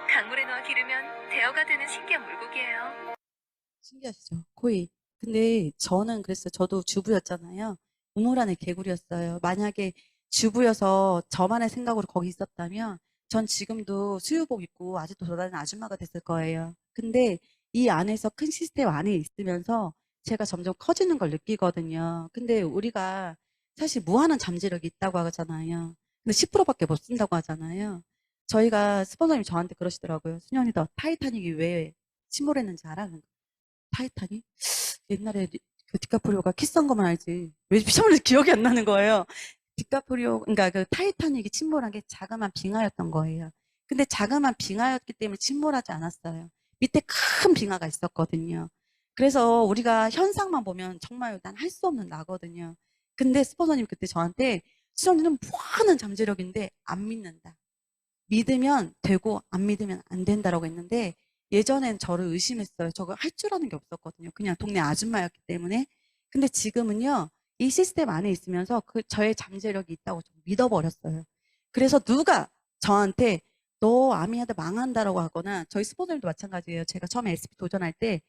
[SPEAKER 8] 강물에 넣어 기르면 대어가 되는 신기한 물고기예요.
[SPEAKER 1] 신기하시죠? 코이. 근데 저는 그랬어요. 저도 주부였잖아요. 우물 안에 개구리였어요. 만약에 주부여서 저만의 생각으로 거기 있었다면 전 지금도 수유복 입고 아직도 돌아다니는 아줌마가 됐을 거예요. 근데 이 안에서 큰 시스템 안에 있으면서 제가 점점 커지는 걸 느끼거든요. 근데 우리가 사실 무한한 잠재력이 있다고 하잖아요. 근데 10%밖에 못 쓴다고 하잖아요. 저희가 스폰서님이 저한테 그러시더라고요. 수년이 더 타이타닉이 왜 침몰했는지 알아? 타이타닉? 옛날에 그 디카프리오가 키스한 것만 알지. 왜 피처물인지 기억이 안 나는 거예요. 디카프리오, 그러니까 그 타이타닉이 침몰한 게 자그마한 빙하였던 거예요. 근데 자그마한 빙하였기 때문에 침몰하지 않았어요. 밑에 큰 빙하가 있었거든요. 그래서 우리가 현상만 보면 정말 난 할 수 없는 나거든요. 근데 스폰서님 그때 저한테 수정이는 무한한 잠재력인데 안 믿는다. 믿으면 되고 안 믿으면 안 된다라고 했는데 예전엔 저를 의심했어요. 저거 할 줄 아는 게 없었거든요. 그냥 동네 아줌마였기 때문에. 근데 지금은요. 이 시스템 안에 있으면서 그 저의 잠재력이 있다고 좀 믿어버렸어요. 그래서 누가 저한테 너 아미한테 망한다라고 하거나 저희 스폰서님도 마찬가지예요. 제가 처음에 SP 도전할 때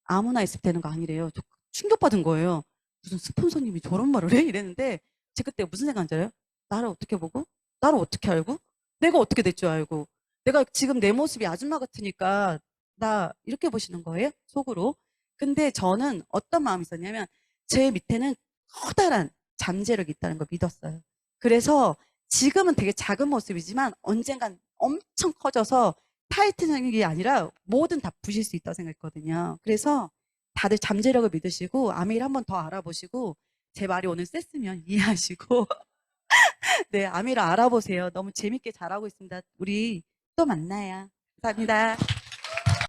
[SPEAKER 1] 아무나 SP 되는 거 아니래요. 저 충격받은 거예요. 무슨 스폰서님이 저런 말을 해? 이랬는데 제가 그때 무슨 생각인지 알아요? 나를 어떻게 보고? 나를 어떻게 알고? 내가 어떻게 될 줄 알고? 내가 지금 내 모습이 아줌마 같으니까 나 이렇게 보시는 거예요? 속으로. 근데 저는 어떤 마음이 있었냐면 제 밑에는 커다란 잠재력이 있다는 걸 믿었어요. 그래서 지금은 되게 작은 모습이지만 언젠간 엄청 커져서 타이타닉이 아니라 뭐든 다 부실 수 있다고 생각했거든요. 그래서 다들 잠재력을 믿으시고 아미를 한번 더 알아보시고 제 말이 오늘 셌으면 이해하시고 네, 아미를 알아보세요. 너무 재밌게 잘하고 있습니다. 우리 또 만나요. 감사합니다.